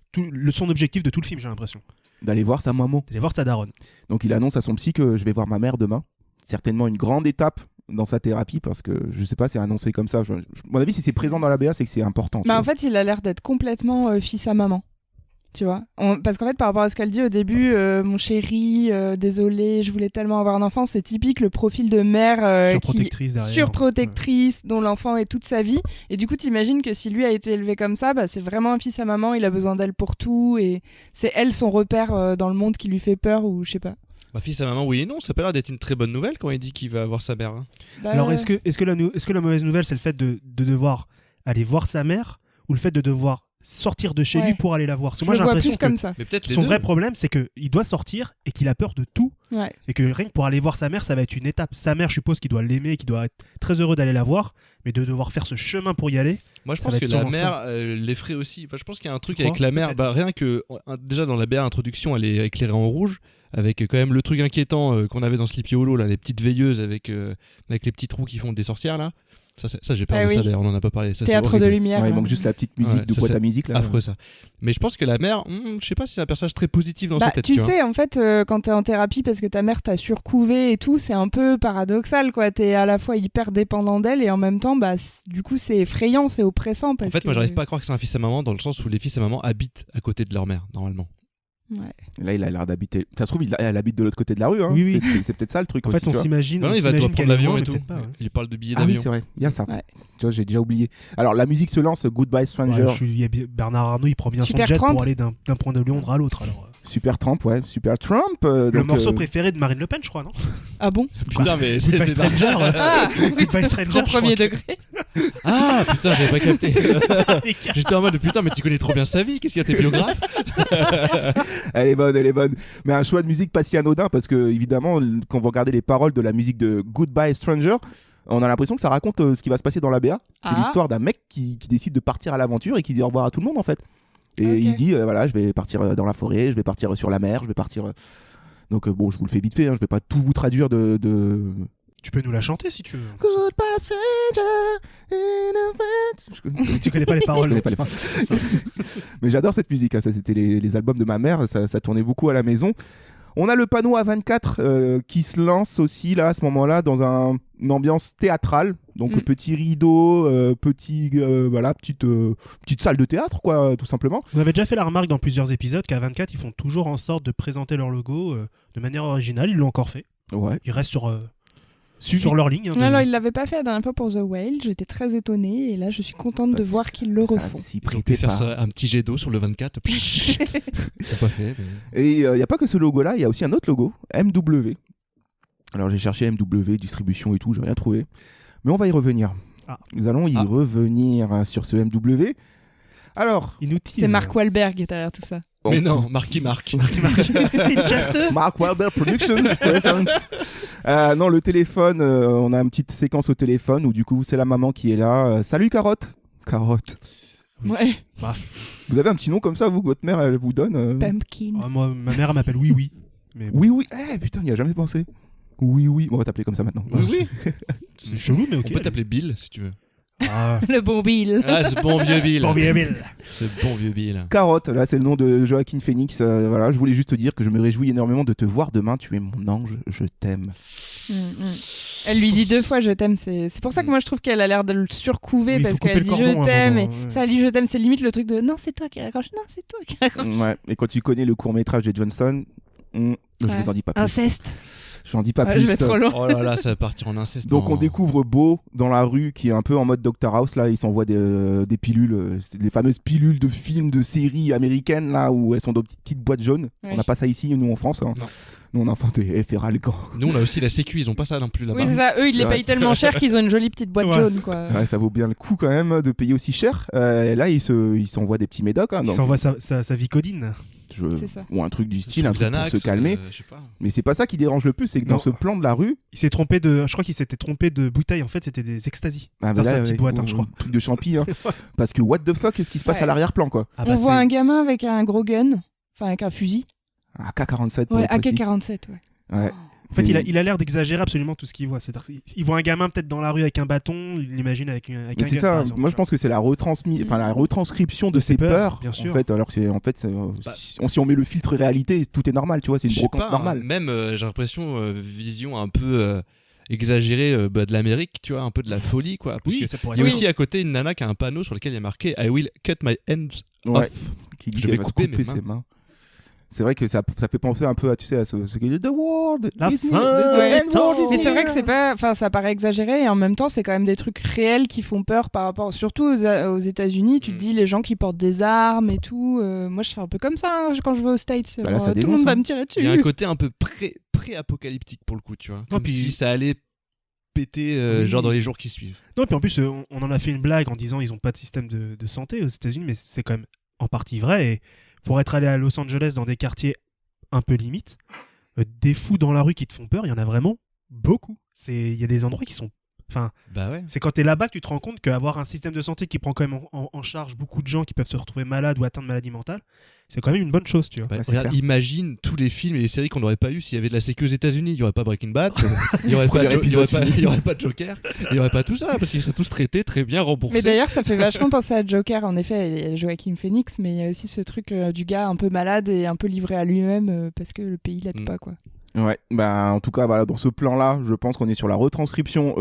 son objectif de tout le film, j'ai l'impression. D'aller voir sa maman. D'aller voir sa daronne. Donc il annonce à son psy que je vais voir ma mère demain. Certainement une grande étape dans sa thérapie, parce que je sais pas, c'est annoncé comme ça. À mon avis, si c'est présent dans la BA, c'est que c'est important. En fait, il a l'air d'être complètement fils à maman. Tu vois, parce qu'en fait, par rapport à ce qu'elle dit au début, mon chéri, désolé, je voulais tellement avoir un enfant, c'est typique le profil de mère surprotectrice, dont l'enfant est toute sa vie. Et du coup, t'imagines que si lui a été élevé comme ça, c'est vraiment un fils à maman, il a besoin d'elle pour tout, et c'est elle son repère dans le monde qui lui fait peur, ou je sais pas. Fils à maman, oui et non, ça peut l'air d'être une très bonne nouvelle quand il dit qu'il va avoir sa mère. Hein. Alors, est-ce que la mauvaise nouvelle, c'est le fait de devoir aller voir sa mère, ou le fait de devoir sortir de chez lui pour aller la voir? Parce que moi j'ai l'impression que son vrai problème, c'est qu'il doit sortir et qu'il a peur de tout, et que rien que pour aller voir sa mère, ça va être une étape. Sa mère, je suppose qu'il doit l'aimer, qu'il doit être très heureux d'aller la voir, mais de devoir faire ce chemin pour y aller, moi je pense que la mère l'effraie aussi. Je pense qu'il y a un truc avec la mère, rien que déjà dans la BA introduction, elle est éclairée en rouge, avec quand même le truc inquiétant qu'on avait dans Sleepy Hollow, là, les petites veilleuses avec les petits trous qui font des sorcières là. Ça j'ai peur de ça d'ailleurs, on en a pas parlé. Ça, théâtre de lumière. Il manque juste la petite musique de boîte à musique là. Affreux ça. Mais je pense que la mère, je sais pas si c'est un personnage très positif dans sa tête. Tu sais, en fait, quand t'es en thérapie parce que ta mère t'a surcouvé et tout, c'est un peu paradoxal quoi. T'es à la fois hyper dépendant d'elle et en même temps, du coup, c'est effrayant, c'est oppressant. En fait, moi j'arrive pas à croire que c'est un fils à maman dans le sens où les fils à maman habitent à côté de leur mère normalement. Ouais. Là, il a l'air d'habiter. Ça se trouve, elle habite de l'autre côté de la rue. Hein. Oui. C'est peut-être ça le truc. En fait, on s'imagine. Il va prendre l'avion et tout. Il parle de billets d'avion. Ah oui, c'est vrai. Il y a ça. Ouais. Tu vois, j'ai déjà oublié. Alors, la musique se lance. Goodbye Stranger. Bernard Arnault, il prend bien son jet pour aller d'un point de Londres à l'autre. Alors. Super Trump, ouais, Super Trump. Le morceau préféré de Marine Le Pen, je crois, non? Ah bon? Putain, mais c'est Goodbye Stranger. Goodbye Stranger, premier degré. Ah putain, j'avais pas capté. J'étais en mode putain, mais tu connais trop bien sa vie, qu'est-ce qu'il y a tes biographes? Elle est bonne. Mais un choix de musique pas si anodin parce que, évidemment, quand vous regardez les paroles de la musique de Goodbye Stranger, on a l'impression que ça raconte ce qui va se passer dans la BA. C'est l'histoire d'un mec qui décide de partir à l'aventure et qui dit au revoir à tout le monde en fait. Et il dit voilà, je vais partir dans la forêt, je vais partir sur la mer, je vais partir. Donc bon, je vous le fais vite fait, hein, je vais pas tout vous traduire de. Tu peux nous la chanter si tu veux. Goodbye stranger in a Tu connais pas les paroles. Je connais pas les paroles. Mais j'adore cette musique, hein. Ça c'était les albums de ma mère, ça tournait beaucoup à la maison. On a le panneau A24 qui se lance aussi là à ce moment-là dans une ambiance théâtrale. Donc petit rideau, petite salle de théâtre quoi, tout simplement. Vous avez déjà fait la remarque dans plusieurs épisodes qu'A24 ils font toujours en sorte de présenter leur logo de manière originale. Ils l'ont encore fait. Ouais. Ils restent sur leur ligne. Non, alors ils l'avaient pas fait la dernière fois pour The Whale. J'étais très étonnée et là je suis contente de voir qu'ils le refont. Ils ont pu faire ça, un petit jet d'eau sur le 24. Ils l'ont pas fait. Mais... Et il n'y a pas que ce logo-là, il y a aussi un autre logo, MW. Alors j'ai cherché MW, distribution et tout, j'ai rien trouvé. Mais on va y revenir. Nous allons y revenir sur ce MW. Alors, c'est Mark Wahlberg derrière tout ça. Bon. Mais non, Marky Mark. Mark Wahlberg Productions presents. Non, le téléphone, on a une petite séquence au téléphone où du coup c'est la maman qui est là. Salut Carotte. Carotte. Ouais. Bah. Vous avez un petit nom comme ça, vous, que votre mère elle vous donne Pumpkin. Moi, ma mère elle m'appelle Oui. Mais... Oui. Putain, n'y a jamais pensé. Oui. On va t'appeler comme ça maintenant. Oui. C'est chelou, mais ok. On peut t'appeler Bill si tu veux. Le bon Bill. Ah, ce bon vieux Bill. Ce bon vieux Bill. Carotte, là c'est le nom de Joaquin Phoenix. Voilà, je voulais juste te dire que je me réjouis énormément de te voir demain. Tu es mon ange, je t'aime. Elle lui dit 2 fois je t'aime. C'est pour ça que moi je trouve qu'elle a l'air de le surcouver parce qu'elle dit je t'aime. Et ça, lui je t'aime, c'est limite le truc de non, c'est toi qui raccroche. Non, c'est toi qui raccroche. Ouais, et quand tu connais le court-métrage de Johnson, je vous en dis pas plus. Inceste. J'en dis pas plus. Je vais trop loin. Oh là là, ça va partir en inceste. Donc on découvre Beau dans la rue qui est un peu en mode Dr House là, il s'envoie des pilules, les fameuses pilules de films, de séries américaines là où elles sont dans des petites boîtes jaunes. Oui. On n'a pas ça ici nous en France. Hein. Nous on a inventé Ferralgan. Nous on a aussi la Sécu, ils ont pas ça non plus là-bas. Oui c'est ça, eux ils les payent tellement cher qu'ils ont une jolie petite boîte jaune quoi. Ouais, ça vaut bien le coup quand même de payer aussi cher. Et là il s'envoie des petits médocs. Hein, il s'envoie sa Vicodine. Ou un truc du style, un truc pour se calmer. Mais c'est pas ça qui dérange le plus, c'est que dans ce plan de la rue, je crois qu'il s'était trompé de bouteille. En fait, c'était des ecstasy. Sa petite boîte, je crois. Un truc de champi, hein. Parce que what the fuck, qu'est-ce qui se passe à l'arrière-plan, quoi. On voit un gamin avec un gros gun, enfin avec un fusil. AK-47. Ouais, AK-47, ouais. En fait, il a l'air d'exagérer absolument tout ce qu'il voit. Il voit un gamin peut-être dans la rue avec un bâton, il l'imagine avec un gun. C'est ça. Moi, je pense que c'est la retranscription de ses peurs. Bien sûr. En fait, alors si on met le filtre réalité, tout est normal, tu vois. C'est une brocante normale. Même, j'ai l'impression, vision un peu exagérée de l'Amérique, tu vois, un peu de la folie, quoi. Parce oui, il y a aussi à côté une nana qui a un panneau sur lequel il y a marqué I will cut my hands off. Qui dit je vais couper ses mains. C'est vrai que ça fait penser un peu à, tu sais, à ce The World. La fin. Mais c'est vrai que c'est pas, enfin, ça paraît exagéré et en même temps, c'est quand même des trucs réels qui font peur par rapport, surtout aux États-Unis. Tu te dis les gens qui portent des armes et tout. Moi, je suis un peu comme ça hein, quand je vais aux States. Bah là, tout le monde va me tirer dessus. Il y a un côté un peu pré-apocalyptique pour le coup, tu vois. Comme si ça allait péter genre dans les jours qui suivent. Non, puis en plus, on en a fait une blague en disant ils ont pas de système de santé aux États-Unis, mais c'est quand même en partie vrai. Et pour être allé à Los Angeles dans des quartiers un peu limites, des fous dans la rue qui te font peur, il y en a vraiment beaucoup. Il y a des endroits qui sont... Enfin, c'est quand tu es là-bas que tu te rends compte qu'avoir un système de santé qui prend quand même en charge beaucoup de gens qui peuvent se retrouver malades ou atteints de maladies mentales, c'est quand même une bonne chose, tu vois. Regarde, imagine tous les films et les séries qu'on n'aurait pas eu s'il y avait de la sécu aux États-Unis. Il n'y aurait pas Breaking Bad, il n'y aurait pas de Joker, il n'y aurait pas tout ça parce qu'ils seraient tous traités très bien remboursés. Mais d'ailleurs, ça fait vachement penser à Joker. En effet, il y a Joaquin Phoenix, mais il y a aussi ce truc du gars un peu malade et un peu livré à lui-même parce que le pays l'aide pas, quoi. Ouais, en tout cas, voilà, dans ce plan-là, je pense qu'on est sur la retranscription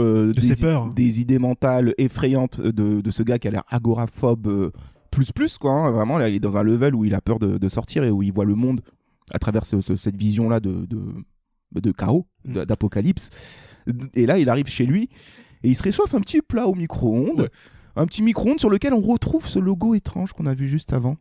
des idées mentales effrayantes de ce gars qui a l'air agoraphobe plus quoi. Hein. Vraiment, là, il est dans un level où il a peur de sortir et où il voit le monde à travers cette vision-là de chaos, d'apocalypse. Et là, il arrive chez lui et il se réchauffe un petit plat au micro-ondes. Ouais. Un petit micro-ondes sur lequel on retrouve ce logo étrange qu'on a vu juste avant.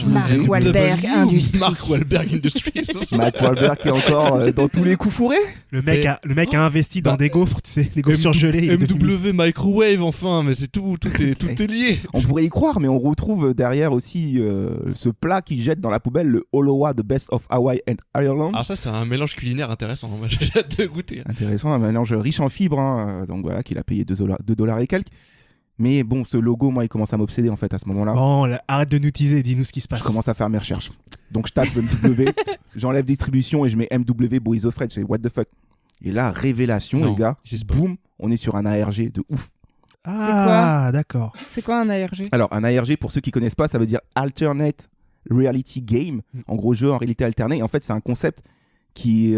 Mark Wahlberg Industries. Mark Wahlberg Industries. Mark Wahlberg qui est encore dans tous les coups fourrés. Le mec a investi dans des gaufres, tu sais, des gaufres surgelées. MW Microwave, enfin, mais c'est tout est lié. On pourrait y croire, mais on retrouve derrière aussi ce plat qui jette dans la poubelle, le Olowa, The Best of Hawaii and Ireland. Alors ça, c'est un mélange culinaire intéressant. Moi, j'ai hâte de goûter. Intéressant, un mélange riche en fibres, donc voilà, qu'il a payé $2 et quelques. Mais bon, ce logo, moi, il commence à m'obséder en fait à ce moment-là. Bon, arrête de nous teaser, dis-nous ce qui se passe. Je commence à faire mes recherches. Donc je tape MW, j'enlève distribution et je mets MW Boys of Fred. Je fais what the fuck. Et là, révélation, les gars, boum, on est sur un ARG de ouf. Ah, d'accord. C'est quoi un ARG ? Alors, un ARG, pour ceux qui connaissent pas, ça veut dire Alternate Reality Game. En gros, jeu en réalité alternée. Et en fait, c'est un concept qui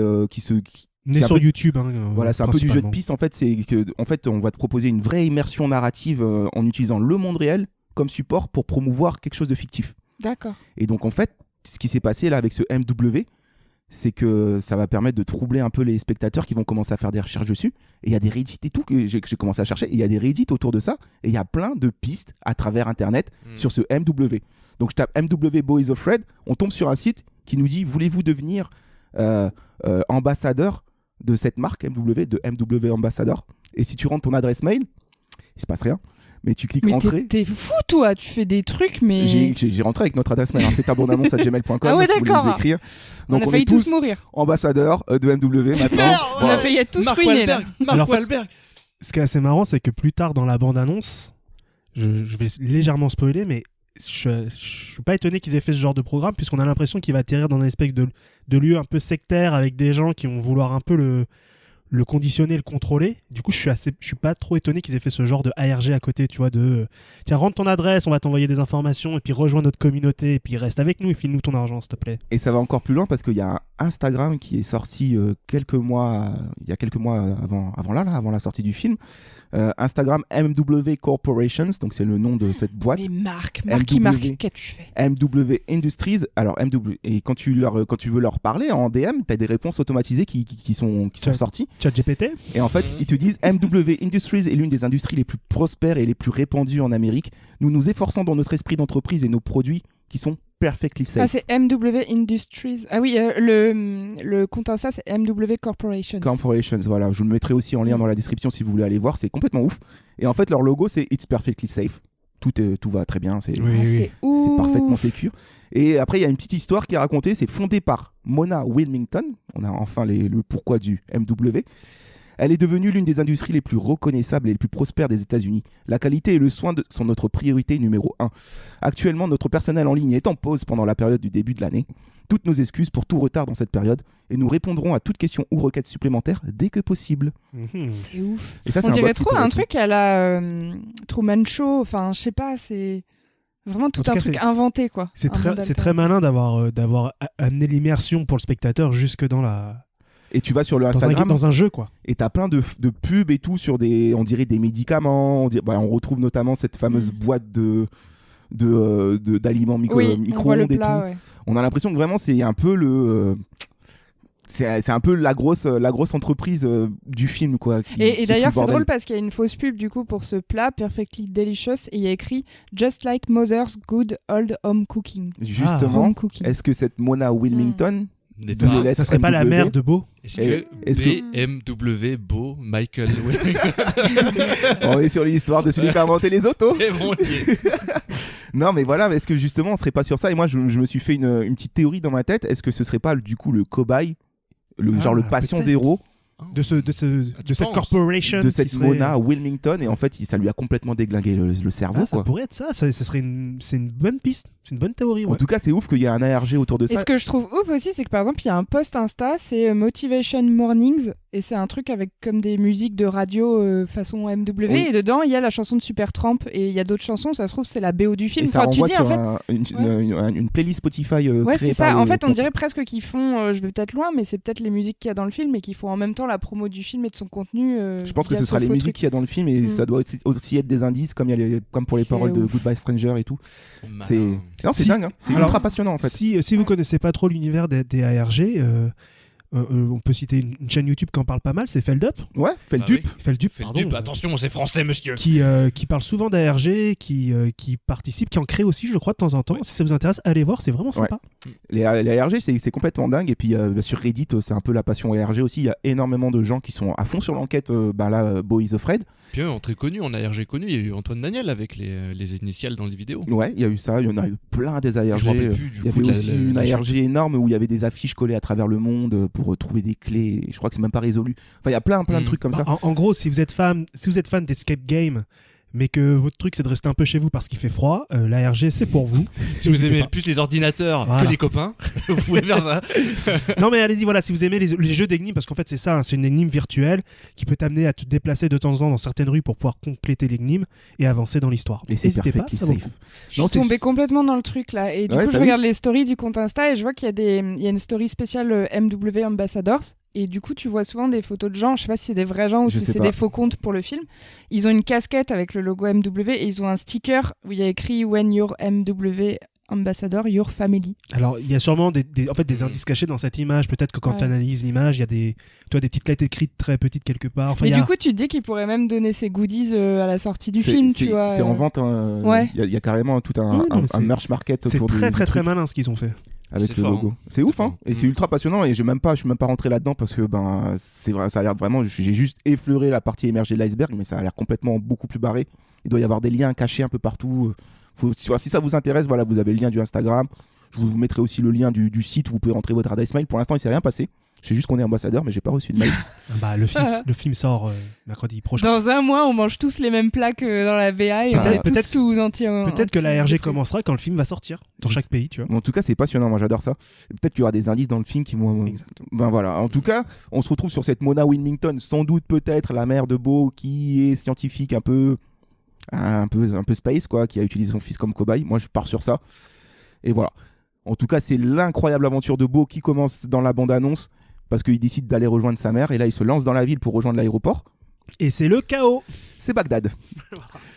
né sur YouTube. Voilà, c'est un peu du jeu de piste. En fait, c'est que, en fait, on va te proposer une vraie immersion narrative en utilisant le monde réel comme support pour promouvoir quelque chose de fictif. D'accord. Et donc, en fait, ce qui s'est passé là avec ce MW, c'est que ça va permettre de troubler un peu les spectateurs qui vont commencer à faire des recherches dessus. Et il y a des Reddit et tout que j'ai commencé à chercher. Et il y a des Reddit autour de ça. Et il y a plein de pistes à travers Internet sur ce MW. Donc, je tape MW Boys of Fred. On tombe sur un site qui nous dit « Voulez-vous devenir ambassadeur de cette marque MW, de MW Ambassador ?» Et si tu rentres ton adresse mail, il se passe rien. Mais tu cliques entrer. T'es fou, toi, tu fais des trucs, mais. J'ai rentré avec notre adresse mail, fetabonannonce@gmail.com. Ah ouais, si vous voulez nous écrire. Donc on a failli tous mourir. Ambassadeurs de MW maintenant. On a failli être tous ruinés là. Mark Wahlberg. Ce qui est assez marrant, c'est que plus tard dans la bande-annonce, je vais légèrement spoiler, mais je suis pas étonné qu'ils aient fait ce genre de programme, puisqu'on a l'impression qu'il va atterrir dans un espèce de lieu un peu sectaire avec des gens qui vont vouloir un peu le conditionner, le contrôler. Du coup, je suis pas trop étonné qu'ils aient fait ce genre de ARG à côté, tu vois, tiens, rentre ton adresse, on va t'envoyer des informations, et puis rejoins notre communauté, et puis reste avec nous et file-nous ton argent, s'il te plaît. Et ça va encore plus loin parce qu'il y a un Instagram qui est sorti il y a quelques mois avant la sortie du film. Instagram MW Corporations, donc c'est le nom de cette boîte. Mais Marc, qu'as-tu fait ? MW Industries. Alors et quand tu veux leur parler en DM, tu as des réponses automatisées qui sont sorties. ChatGPT. Et en fait, ils te disent MW Industries est l'une des industries les plus prospères et les plus répandues en Amérique. Nous nous efforçons dans notre esprit d'entreprise et nos produits qui sont perfectly safe. Ah, c'est MW Industries. Ah oui, le compte Insta, c'est MW Corporations. Corporations, voilà. Je vous le mettrai aussi en lien dans la description si vous voulez aller voir. C'est complètement ouf. Et en fait, leur logo, c'est It's perfectly safe. Tout va très bien. C'est parfaitement sécure. Et après, il y a une petite histoire qui est racontée. C'est fondé par Mona Wilmington. On a enfin le pourquoi du MW. Elle est devenue l'une des industries les plus reconnaissables et les plus prospères des États-Unis. La qualité et le soin sont notre priorité numéro 1. Actuellement, notre personnel en ligne est en pause pendant la période du début de l'année. Toutes nos excuses pour tout retard dans cette période et nous répondrons à toute question ou requête supplémentaire dès que possible. C'est ouf. Et ça, on dirait trop un truc à la Truman Show. Enfin, je sais pas, c'est vraiment tout un truc inventé, quoi. C'est très malin d'avoir amené l'immersion pour le spectateur jusque dans la... Et tu vas sur le Instagram dans un jeu, quoi. Et t'as plein de pubs et tout sur on dirait des médicaments. On retrouve notamment cette fameuse boîte d'aliments micro-ondes et tout. Ouais. On a l'impression que vraiment c'est un peu c'est un peu la grosse entreprise du film, quoi. Et d'ailleurs c'est drôle parce qu'il y a une fausse pub du coup pour ce plat Perfectly Delicious et il y a écrit Just like Mother's Good Old Home Cooking. Justement, est-ce que cette Mona Wilmington ça serait pas la mère de Beau? Est-ce que BMW Beau Michael On est sur l'histoire de celui qui a inventé les autos. Non mais voilà, est-ce que justement on serait pas sur ça? Et moi je me suis fait une petite théorie dans ma tête. Est-ce que ce serait pas du coup le cobaye, le patient zéro de cette corporation, de cette Mona Wilmington, et en fait ça lui a complètement déglingué le cerveau, ça pourrait être ça serait c'est une bonne piste, c'est une bonne théorie, ouais. En tout cas c'est ouf qu'il y ait un ARG autour de ça. Et ce que je trouve ouf aussi, c'est que par exemple il y a un post Insta, c'est Motivation Mornings, et c'est un truc avec comme des musiques de radio façon MW, et dedans il y a la chanson de Supertramp, et il y a d'autres chansons, ça se trouve c'est la BO du film. Et ça renvoie sur une playlist Spotify ouais, c'est ça. En fait on dirait presque qu'ils font, je vais peut-être loin, mais c'est peut-être les musiques qu'il y a dans le film et qu'ils font en même temps la promo du film et de son contenu. Je pense que ce sera les musiques qu'il y a dans le film, et ça doit aussi être des indices comme pour les paroles de Goodbye Stranger et tout. C'est dingue, hein. C'est ultra passionnant en fait. Si vous connaissez pas trop l'univers des ARG, on peut citer une chaîne YouTube qui en parle pas mal, c'est Feldup. Ouais, Feldup. Ah oui. Feldup, attention, c'est français, monsieur. Qui parle souvent d'ARG, qui participe, qui en crée aussi, je crois, de temps en temps. Ouais. Si ça vous intéresse, allez voir, c'est vraiment sympa. Ouais. Les ARG, c'est complètement dingue. Et puis sur Reddit, c'est un peu la passion ARG aussi. Il y a énormément de gens qui sont à fond sur l'enquête. Beau is Afraid. Puis très connu, en ARG connu, il y a eu Antoine Daniel avec les initiales dans les vidéos. Ouais, il y a eu ça, il y en a eu plein des ARG. Il y avait aussi une ARG énorme où il y avait des affiches collées à travers le monde pour trouver des clés. Je crois que c'est même pas résolu. Enfin, il y a plein de trucs comme ça. En gros, si vous êtes fan d'Escape Game, mais que votre truc c'est de rester un peu chez vous parce qu'il fait froid, l'ARG c'est pour vous. Si vous aimez plus les ordinateurs que les copains, vous pouvez faire ça. Non mais allez-y, voilà, si vous aimez les jeux d'énigmes, parce qu'en fait c'est ça, c'est une énigme virtuelle qui peut t'amener à te déplacer de temps en temps dans certaines rues pour pouvoir compléter l'énigme et avancer dans l'histoire. Et c'est n'hésitez pas, ça vaut le coup. Je suis tombée complètement dans le truc là, et du coup je regarde les stories du compte Insta et je vois qu'il y a une story spéciale MW Ambassadors. Et du coup, tu vois souvent des photos de gens, je sais pas si c'est des vrais gens ou si c'est des faux comptes pour le film. Ils ont une casquette avec le logo MW et ils ont un sticker où il y a écrit When you're MW Ambassador, your family. Alors, il y a sûrement des indices cachés dans cette image. Peut-être que quand tu analyses l'image, il y a des petites lettres écrites très petites quelque part. Enfin, mais du coup, tu te dis qu'il pourrait même donner ses goodies à la sortie du film, tu vois. C'est en vente. Il y a carrément tout un merch market autour C'est très très malin ce qu'ils ont fait. Avec le logo. C'est ouf, hein. Et c'est ultra passionnant. Et je suis même pas rentré là-dedans parce que c'est vrai, ça a l'air vraiment. J'ai juste effleuré la partie émergée de l'iceberg, mais ça a l'air complètement beaucoup plus barré. Il doit y avoir des liens cachés un peu partout. Si ça vous intéresse, voilà, vous avez le lien du Instagram. Je vous mettrai aussi le lien du site où vous pouvez rentrer votre adresse mail. Pour l'instant, il s'est rien passé. Je sais juste qu'on est ambassadeur, mais j'ai pas reçu de mail. Le film sort mercredi prochain. Dans un mois, on mange tous les mêmes plats que dans la BA et on est tous sous Peut-être que la RG commencera quand le film va sortir dans chaque pays, tu vois. En tout cas, c'est passionnant. Moi, j'adore ça. Peut-être qu'il y aura des indices dans le film qui vont. Voilà. En tout cas, on se retrouve sur cette Mona Wilmington, sans doute peut-être la mère de Beau, qui est scientifique un peu space, quoi, qui a utilisé son fils comme cobaye. Moi, je pars sur ça. Et voilà. En tout cas, c'est l'incroyable aventure de Beau qui commence dans la bande-annonce parce qu'il décide d'aller rejoindre sa mère et là, il se lance dans la ville pour rejoindre l'aéroport. Et c'est le chaos. C'est Bagdad.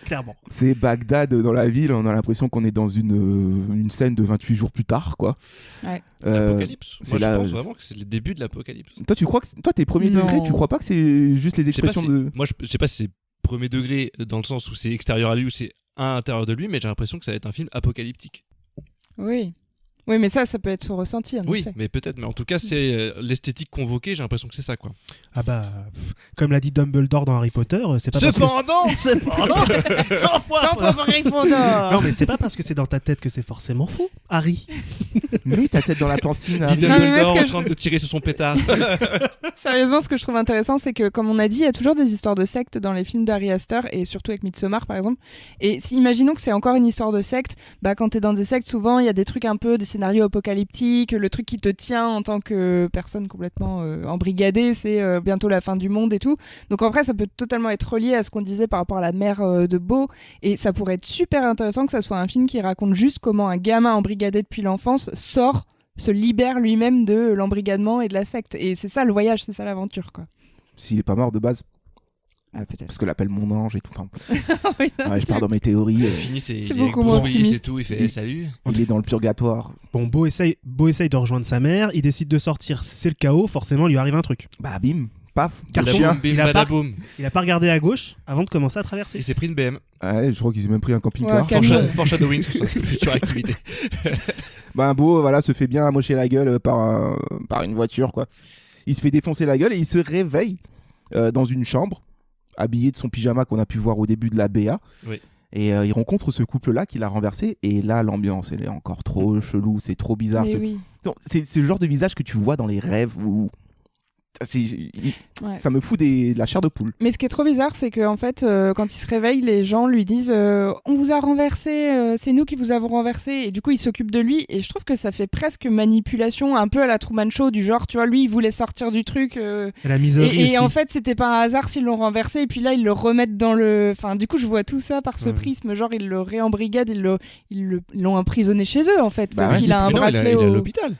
Clairement. C'est Bagdad dans la ville. On a l'impression qu'on est dans une scène de 28 jours plus tard, quoi. Ouais. L'apocalypse. Moi, je pense vraiment que c'est le début de l'apocalypse. Toi, t'es premier degré, tu crois pas que c'est juste les expressions de... Moi, je sais pas si c'est premier degré dans le sens où c'est extérieur à lui ou c'est à l'intérieur de lui, mais j'ai l'impression que ça va être un film apocalyptique. Oui. Oui, mais ça peut être son ressenti. Oui, mais peut-être. Mais en tout cas, c'est l'esthétique convoquée. J'ai l'impression que c'est ça, quoi. Ah bah, comme l'a dit Dumbledore dans Harry Potter, c'est pas parce que... Cependant 100 points pour Gryffondor. Non, mais c'est pas parce que c'est dans ta tête que c'est forcément faux, Harry. Mais ta tête dans la piscine. Dit Dumbledore en train de tirer sur son pétard. Sérieusement, ce que je trouve intéressant, c'est que, comme on a dit, il y a toujours des histoires de sectes dans les films d'Ari Aster, et surtout avec Midsommar, par exemple. Et imaginons que c'est encore une histoire de secte, quand t'es dans des sectes, souvent, il y a des trucs un peu, des scénario apocalyptique, le truc qui te tient en tant que personne complètement embrigadée, c'est bientôt la fin du monde et tout. Donc en vrai, ça peut totalement être relié à ce qu'on disait par rapport à la mère de Beau, et ça pourrait être super intéressant que ça soit un film qui raconte juste comment un gamin embrigadé depuis l'enfance se libère lui-même de l'embrigadement et de la secte. Et c'est ça le voyage, c'est ça l'aventure, quoi. S'il est pas mort de base. Ah, peut-être. Parce que l'appelle mon ange et tout. Enfin, oui, je pars dans mes théories. C'est fini, c'est beaucoup moins optimiste et tout. Il fait salut. Il est dans le purgatoire. Bon, Beau essaye de rejoindre sa mère. Il décide de sortir. C'est le chaos. Forcément, il lui arrive un truc. Bah bim, paf, carton. Il a pas regardé à gauche avant de commencer à traverser. Il s'est pris une BM. Ouais, je crois qu'il s'est même pris un camping-car. Foreshadowing sur sa future activité. Beau, voilà, se fait bien amocher la gueule par une voiture, quoi. Il se fait défoncer la gueule et il se réveille dans une chambre, habillé de son pyjama qu'on a pu voir au début de la BA. Oui. Et il rencontre ce couple-là qui l'a renversé. Et là, l'ambiance, elle est encore trop chelou. C'est trop bizarre. C'est le genre de visage que tu vois dans les rêves où... Ça me fout de la chair de poule. Mais ce qui est trop bizarre, c'est qu'en fait, quand il se réveille, les gens lui disent on vous a renversé, c'est nous qui vous avons renversé. Et du coup, il s'occupe de lui. Et je trouve que ça fait presque manipulation, un peu à la Truman Show, du genre, tu vois, lui, il voulait sortir du truc. La miserie et en fait, c'était pas un hasard s'ils l'ont renversé. Et puis là, ils le remettent dans le. Enfin, du coup, je vois tout ça par ce prisme. Genre, ils le réembrigadent, ils l'ont emprisonné chez eux, en fait. Parce qu'il a un bracelet il est à l'hôpital.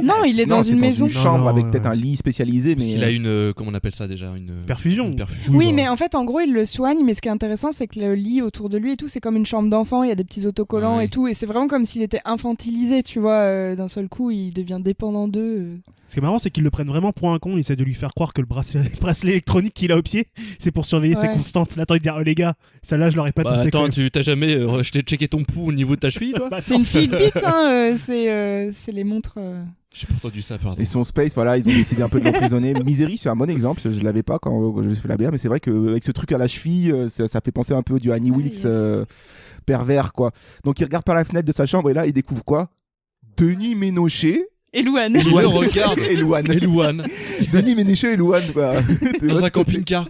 Non, il est dans une maison. Une chambre avec peut-être un lit spécialisé. Mais il a une. Comment on appelle ça déjà, une perfusion. Oui, mais en fait, en gros, il le soigne. Mais ce qui est intéressant, c'est que le lit autour de lui et tout, c'est comme une chambre d'enfant. Il y a des petits autocollants et tout. Et c'est vraiment comme s'il était infantilisé, tu vois. D'un seul coup, il devient dépendant d'eux. Ce qui est marrant, c'est qu'ils le prennent vraiment pour un con. Ils essaient de lui faire croire que le bracelet électronique qu'il a au pied, c'est pour surveiller ses constantes. Là, t'as envie de dire, oh les gars, celle-là, je l'aurais pas tenté. Attends, tu t'as jamais checké ton pouls au niveau de ta cheville, toi? C'est une Fitbit, hein, c'est les montres. J'ai pas entendu ça, pardon. Et son Space, voilà, ils ont décidé un peu de l'emprisonner. Misery, c'est un bon exemple. Je l'avais pas quand je fais la BA, mais c'est vrai qu'avec ce truc à la cheville, ça fait penser un peu du Annie Wilkes pervers, quoi. Donc il regarde par la fenêtre de sa chambre et là, il découvre quoi? Denis Ménochet. Et Louane. Et Louane regarde. Et Louane. Denis Ménochet et Louane, quoi. Dans un camping-car.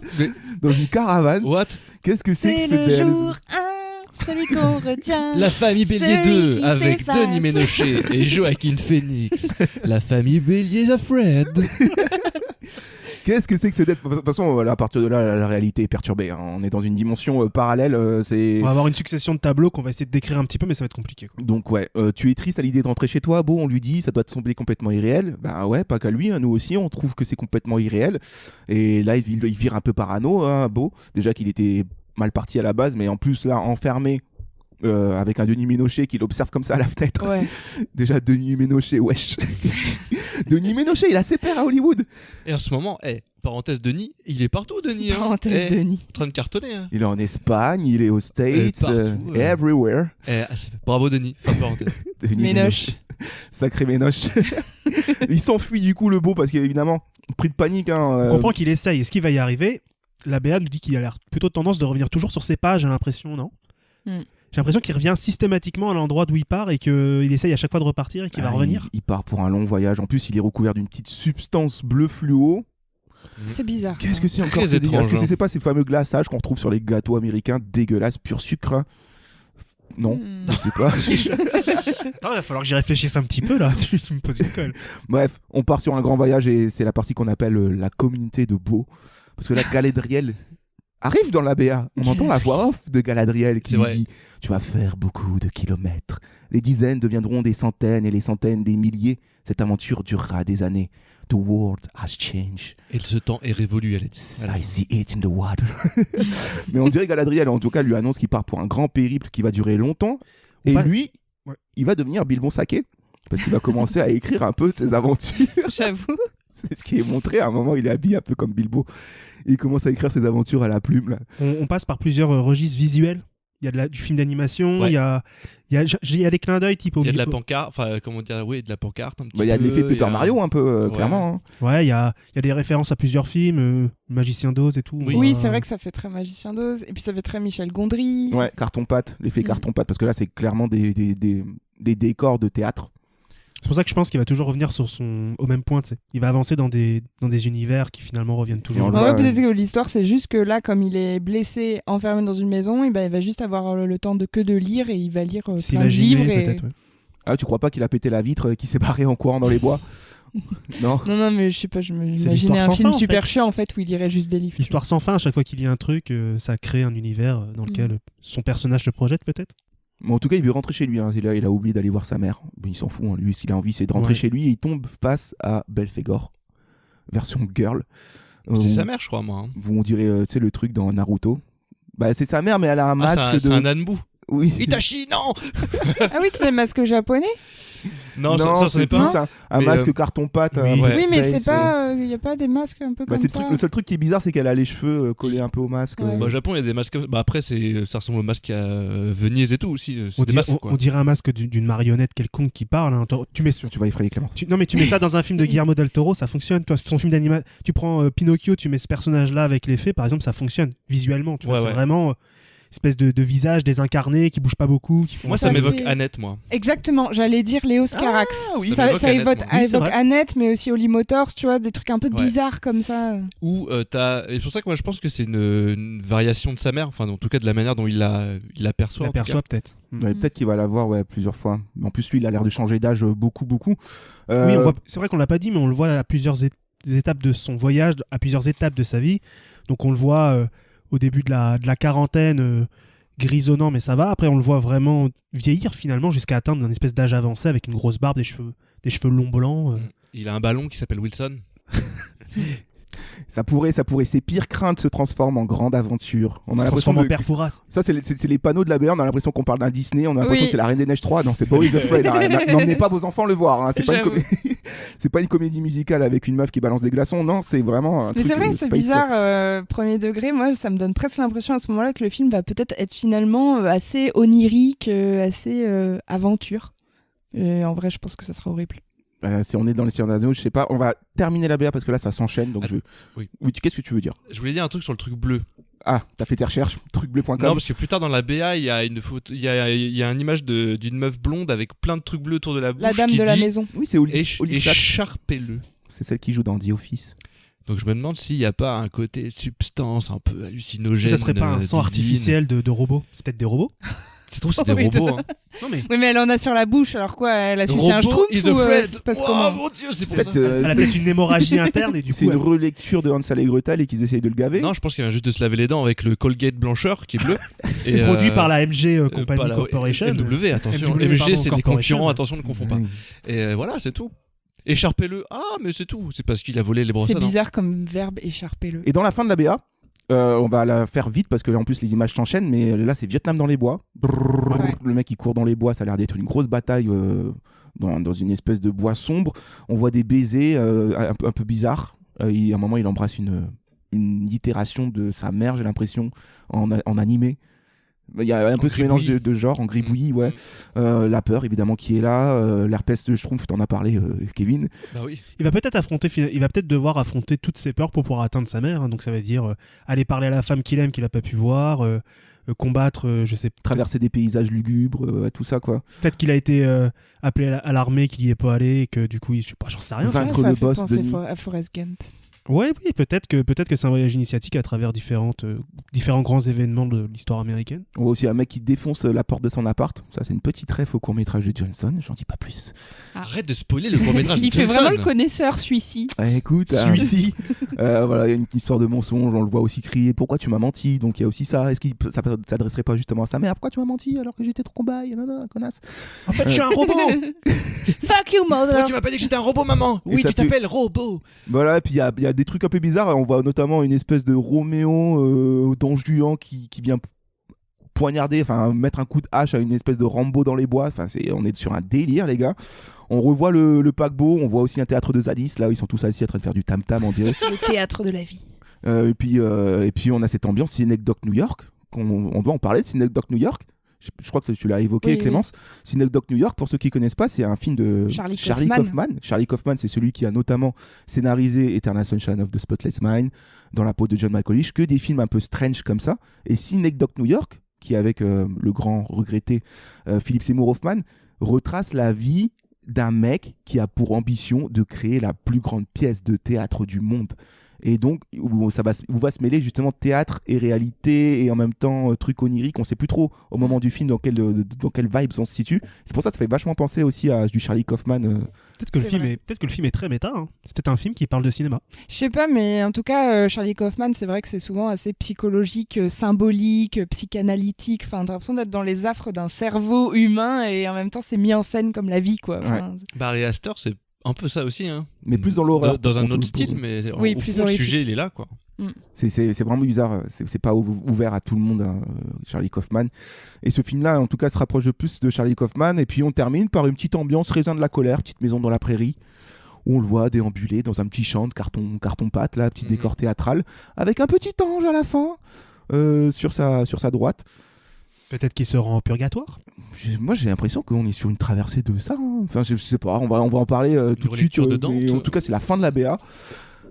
Dans une caravane. What? Qu'est-ce que c'est que ce le jour 1, celui qu'on retient. La famille Bélier 2 avec Denis Ménochet et Joaquin Phoenix. La famille Bélier of Fred. Qu'est-ce que c'est que ce death? De toute façon, à partir de là, la réalité est perturbée. Hein. On est dans une dimension parallèle. On va avoir une succession de tableaux qu'on va essayer de décrire un petit peu, mais ça va être compliqué. Quoi. Donc ouais, tu es triste à l'idée de rentrer chez toi. Beau, on lui dit, ça doit te sembler complètement irréel. Bah ouais, pas qu'à lui. Hein, nous aussi, on trouve que c'est complètement irréel. Et là, il vire un peu parano. Hein, Beau, déjà qu'il était mal parti à la base, mais en plus là, enfermé. Avec un Denis Ménochet qui l'observe comme ça à la fenêtre. Ouais. Déjà, Denis Ménochet, wesh. Denis Ménochet, il a ses pairs à Hollywood. Et en ce moment, parenthèse Denis, il est partout, Denis. Parenthèse Denis. En train de cartonner. Hein. Il est en Espagne, il est aux States, partout, everywhere. Bravo, Denis. Fin parenthèse. Ménoche. Sacré Ménoche. Il s'enfuit du coup, le Beau, parce qu'évidemment, pris de panique. Hein, On comprend qu'il essaye. Est-ce qu'il va y arriver? La BA nous dit qu'il a l'air plutôt tendance de revenir toujours sur ses pages, j'ai l'impression, non? J'ai l'impression qu'il revient systématiquement à l'endroit d'où il part et qu'il essaye à chaque fois de repartir et qu'il va revenir. Il part pour un long voyage. En plus, il est recouvert d'une petite substance bleu fluo. C'est bizarre. Qu'est-ce que c'est encore? Très étrange. Est-ce que c'est pas ces fameux glaçages qu'on retrouve sur les gâteaux américains dégueulasses, pur sucre hein? Non, je sais pas. Il va falloir que j'y réfléchisse un petit peu là. Tu me poses une colle. Bref, on part sur un grand voyage et c'est la partie qu'on appelle la communauté de Beau. Parce que là, Galadriel arrive dans la BA. On entend la voix off de Galadriel qui dit « Tu vas faire beaucoup de kilomètres. Les dizaines deviendront des centaines et les centaines des milliers. Cette aventure durera des années. The world has changed. » Et ce temps est révolu, elle a dit. I see it in the water. Mais on dirait Galadriel, en tout cas, lui annonce qu'il part pour un grand périple qui va durer longtemps. Et lui, il va devenir Bilbon Saquet. Parce qu'il va commencer à écrire un peu de ses aventures. J'avoue. C'est ce qui est montré. À un moment, il est habillé un peu comme Bilbo. Et il commence à écrire ses aventures à la plume. Là. On passe par plusieurs registres visuels. Il y a du film d'animation, il y a des clins d'œil type. Il y a de la pancarte, enfin comment dire, de la pancarte un petit peu. Il y a de l'effet Paper Mario un peu, clairement. Hein. Ouais, il y a des références à plusieurs films, Magicien d'Oz et tout. Oui, c'est vrai que ça fait très Magicien d'Oz. Et puis ça fait très Michel Gondry. Ouais, carton-pâte, l'effet carton-pâte. Parce que là, c'est clairement des décors de théâtre. C'est pour ça que je pense qu'il va toujours revenir au même point. T'sais. Il va avancer dans des univers qui finalement reviennent toujours. Peut-être que l'histoire, c'est juste que là, comme il est blessé, enfermé dans une maison, et ben, il va juste avoir le temps de lire et il va lire plein de livres. Peut-être, ouais. Ah, tu crois pas qu'il a pété la vitre, qu'il s'est barré en courant dans les bois? Non, mais je sais pas, je m'imaginais un film super chiant en fait où il lirait juste des livres. L'histoire sans fin, à chaque fois qu'il lit un truc, ça crée un univers dans lequel son personnage se projette peut-être. Mais en tout cas, il veut rentrer chez lui. Hein. Il a oublié d'aller voir sa mère. Mais il s'en fout. Hein. Lui, ce qu'il a envie, c'est de rentrer chez lui. Et il tombe face à Belphégor, version girl. C'est sa mère, je crois, moi. Où on dirait, tu sais, le truc dans Naruto. Bah, c'est sa mère, mais elle a un masque de. C'est un Anbu. Oui. Itachi, non. Ah oui, c'est le masque japonais. Non, ça c'est pas un masque carton-pâte. Oui, mais c'est pas. Il y a pas des masques un peu comme ça. Le seul truc qui est bizarre, c'est qu'elle a les cheveux collés un peu au masque. Au Japon, il y a des masques. Après, ça ressemble au masque à Venise et tout aussi. On dirait un masque d'une marionnette quelconque qui parle. Hein. Tu vas effrayer Clémence. Non, mais tu mets ça dans un film de Guillermo del Toro, ça fonctionne. Toi, son film d'animation. Tu prends Pinocchio, tu mets ce personnage-là avec l'effet, par exemple, ça fonctionne visuellement. Tu vois, c'est vraiment. Espèce de visage désincarné qui bouge pas beaucoup. Moi, ça m'évoque Annette, moi. Exactement, j'allais dire Léos Carax. Oui, ça évoque Annette, mais aussi Holly Motors, tu vois, des trucs un peu bizarres comme ça. Ou et c'est pour ça que moi je pense que c'est une variation de sa mère, enfin en tout cas de la manière dont il l'aperçoit. Il l'aperçoit peut-être. Ouais, peut-être qu'il va la voir plusieurs fois. En plus, lui, il a l'air de changer d'âge beaucoup. Oui, c'est vrai qu'on l'a pas dit, mais on le voit à plusieurs étapes de son voyage, à plusieurs étapes de sa vie. Donc on le voit. Au début de la quarantaine, grisonnant, mais ça va. Après, on le voit vraiment vieillir finalement jusqu'à atteindre un espèce d'âge avancé avec une grosse barbe, des cheveux longs blancs. Il a un ballon qui s'appelle Wilson. Ça pourrait. Ses pires craintes se transforment en grande aventure. On a l'impression en Père Fouras. Ça, c'est les panneaux de la BA. On a l'impression qu'on parle d'un Disney. On a l'impression que c'est la Reine des Neiges 3. Non, c'est Boris the Afraid. N'emmenez pas vos enfants le voir. Hein. C'est pas une comédie musicale avec une meuf qui balance des glaçons. Non, c'est vraiment un truc. Mais c'est vrai que c'est bizarre. Premier degré, moi, ça me donne presque l'impression à ce moment-là que le film va peut-être être finalement assez onirique, assez aventure. En vrai, je pense que ça sera horrible. Si on est dans les Seigneurs des Anneaux, je sais pas. On va terminer la BA parce que là, ça s'enchaîne. Donc oui, qu'est-ce que tu veux dire ? Je voulais dire un truc sur le truc bleu. Ah, t'as fait tes recherches, trucbleu.com. Non, parce que plus tard dans la BA, il y a une photo, il y a une image d'une meuf blonde avec plein de trucs bleus autour de la bouche. La dame de la maison. Oui, c'est Olive. Écharpez-le. C'est celle qui joue dans The Office. Donc je me demande s'il n'y a pas un côté substance un peu hallucinogène. Ça serait pas un sang artificiel de robots ? C'est peut-être des robots ? C'est trop, c'est des robots. Hein. Non, mais... Oui, mais elle en a sur la bouche, alors quoi ? Elle a sucé un schtroumpf ou ça se passe comment ? Mon Dieu, c'est peut-être elle a peut-être une hémorragie interne et du coup... C'est une relecture de Hansel et Gretel et qu'ils essayent de le gaver. Non, je pense qu'il vient juste de se laver les dents avec le Colgate blancheur qui est bleu. Et produit par la MG Company Corporation. MW, attention. MG, c'est des concurrents, attention, ne confond pas. Et voilà, c'est tout. Écharpez-le. Ah, mais c'est tout. C'est parce qu'il a volé les brossades. C'est bizarre comme verbe, écharpez-le. Et dans la fin de la BA, on va la faire vite parce que là en plus les images s'enchaînent, mais là c'est Vietnam dans les bois. Le mec il court dans les bois, ça a l'air d'être une grosse bataille dans une espèce de bois sombre. On voit des baisers un peu bizarres. À un moment il embrasse une itération de sa mère, j'ai l'impression, en animé. Il y a un peu ce mélange de genre en gribouillis, ouais. La peur évidemment qui est là, l'herpès de Schtroumpf, t'en as parlé, Kevin. Bah oui. Il va peut-être devoir affronter toutes ses peurs pour pouvoir atteindre sa mère, hein. Donc ça veut dire aller parler à la femme qu'il aime qu'il a pas pu voir, combattre, je sais, traverser des paysages lugubres, tout ça quoi. Peut-être qu'il a été appelé à l'armée, qu'il y est pas allé, et que du coup, j'en sais rien. Vaincre le boss de à Forrest Gump. Ouais, oui, peut-être que c'est un voyage initiatique à travers différents grands événements de l'histoire américaine. On voit aussi un mec qui défonce la porte de son appart. Ça, c'est une petite ref au court-métrage de Johnson. J'en dis pas plus. Arrête de spoiler le court-métrage de Il Johnson. fait vraiment le connaisseur, celui-ci. Écoute, celui-ci. Voilà, il y a une histoire de mensonge. On le voit aussi crier. Pourquoi tu m'as menti ? Donc il y a aussi ça. Est-ce qu'il s'adresserait pas justement à sa mère ? Pourquoi tu m'as menti alors que j'étais trop cobaye ? Non, connasse. En fait, je suis un robot. Fuck you, mother. Pourquoi tu m'as pas dit que j'étais un robot, maman ? Oui, tu t'appelles robot. Voilà, et puis il y a des trucs un peu bizarres. On voit notamment une espèce de Roméo d'ange Juan qui vient poignarder, enfin mettre un coup de hache à une espèce de Rambo dans les bois. Enfin, on est sur un délire, les gars. On revoit le paquebot. On voit aussi un théâtre de Zadis. Là, ils sont tous assis en train de faire du tam-tam, on dirait. Le théâtre de la vie. Et puis on a cette ambiance Synecdoche New York. On doit en parler de Synecdoche New York. Je crois que tu l'as évoqué, oui, Clémence. Oui. Synecdoche New York, pour ceux qui ne connaissent pas, c'est un film de Charlie Kaufman. Charlie Kaufman, c'est celui qui a notamment scénarisé Eternal Sunshine of the Spotless Mind, Dans la peau de John Malkovich, que des films un peu strange comme ça. Et Synecdoche New York, qui avec le grand regretté Philip Seymour Hoffman, retrace la vie d'un mec qui a pour ambition de créer la plus grande pièce de théâtre du monde. Et donc, où va se mêler justement théâtre et réalité et en même temps truc onirique. On ne sait plus trop au moment du film dans quelle vibe on se situe. C'est pour ça que ça fait vachement penser aussi à du Charlie Kaufman. Peut-être que le film est très méta. Hein. C'est peut-être un film qui parle de cinéma. Je sais pas, mais en tout cas, Charlie Kaufman, c'est vrai que c'est souvent assez psychologique, symbolique, psychanalytique. Enfin, t'as l'impression d'être dans les affres d'un cerveau humain et en même temps, c'est mis en scène comme la vie, quoi. Enfin, Barry Astor, c'est un peu ça aussi, hein. Mais plus dans l'horreur. Dans un autre style, mais oui, au fond, le sujet, il est là, quoi. C'est vraiment bizarre. C'est pas ouvert à tout le monde, Charlie Kaufman. Et ce film-là, en tout cas, se rapproche de plus de Charlie Kaufman. Et puis, on termine par une petite ambiance raisin de la colère, petite maison dans la prairie, où on le voit déambuler dans un petit champ de carton-pâte, là, petit décor théâtral, avec un petit ange à la fin, sur sa droite. Peut-être qu'il se rend en purgatoire. Moi, j'ai l'impression qu'on est sur une traversée de ça. Hein. Enfin, je sais pas, on va en parler tout de suite. Mais en tout cas, c'est la fin de la BA.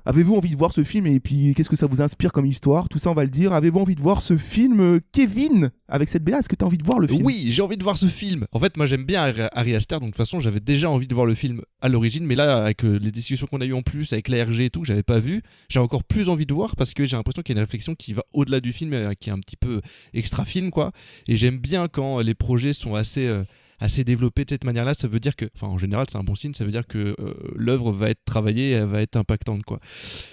Avez-vous envie de voir ce film et puis qu'est-ce que ça vous inspire comme histoire ? Tout ça, on va le dire. Avez-vous envie de voir ce film, Kevin, avec cette BA ? Est-ce que tu as envie de voir le film ? Oui, j'ai envie de voir ce film. En fait, moi, j'aime bien Ari Aster, donc de toute façon, j'avais déjà envie de voir le film à l'origine, mais là, avec les discussions qu'on a eues en plus, avec l'ARG et tout, que j'avais pas vu, j'ai encore plus envie de voir parce que j'ai l'impression qu'il y a une réflexion qui va au-delà du film, qui est un petit peu extra-film, quoi. Et j'aime bien quand les projets sont assez développé de cette manière-là. Ça veut dire que, enfin, en général, c'est un bon signe. Ça veut dire que l'œuvre va être travaillée, elle va être impactante, quoi.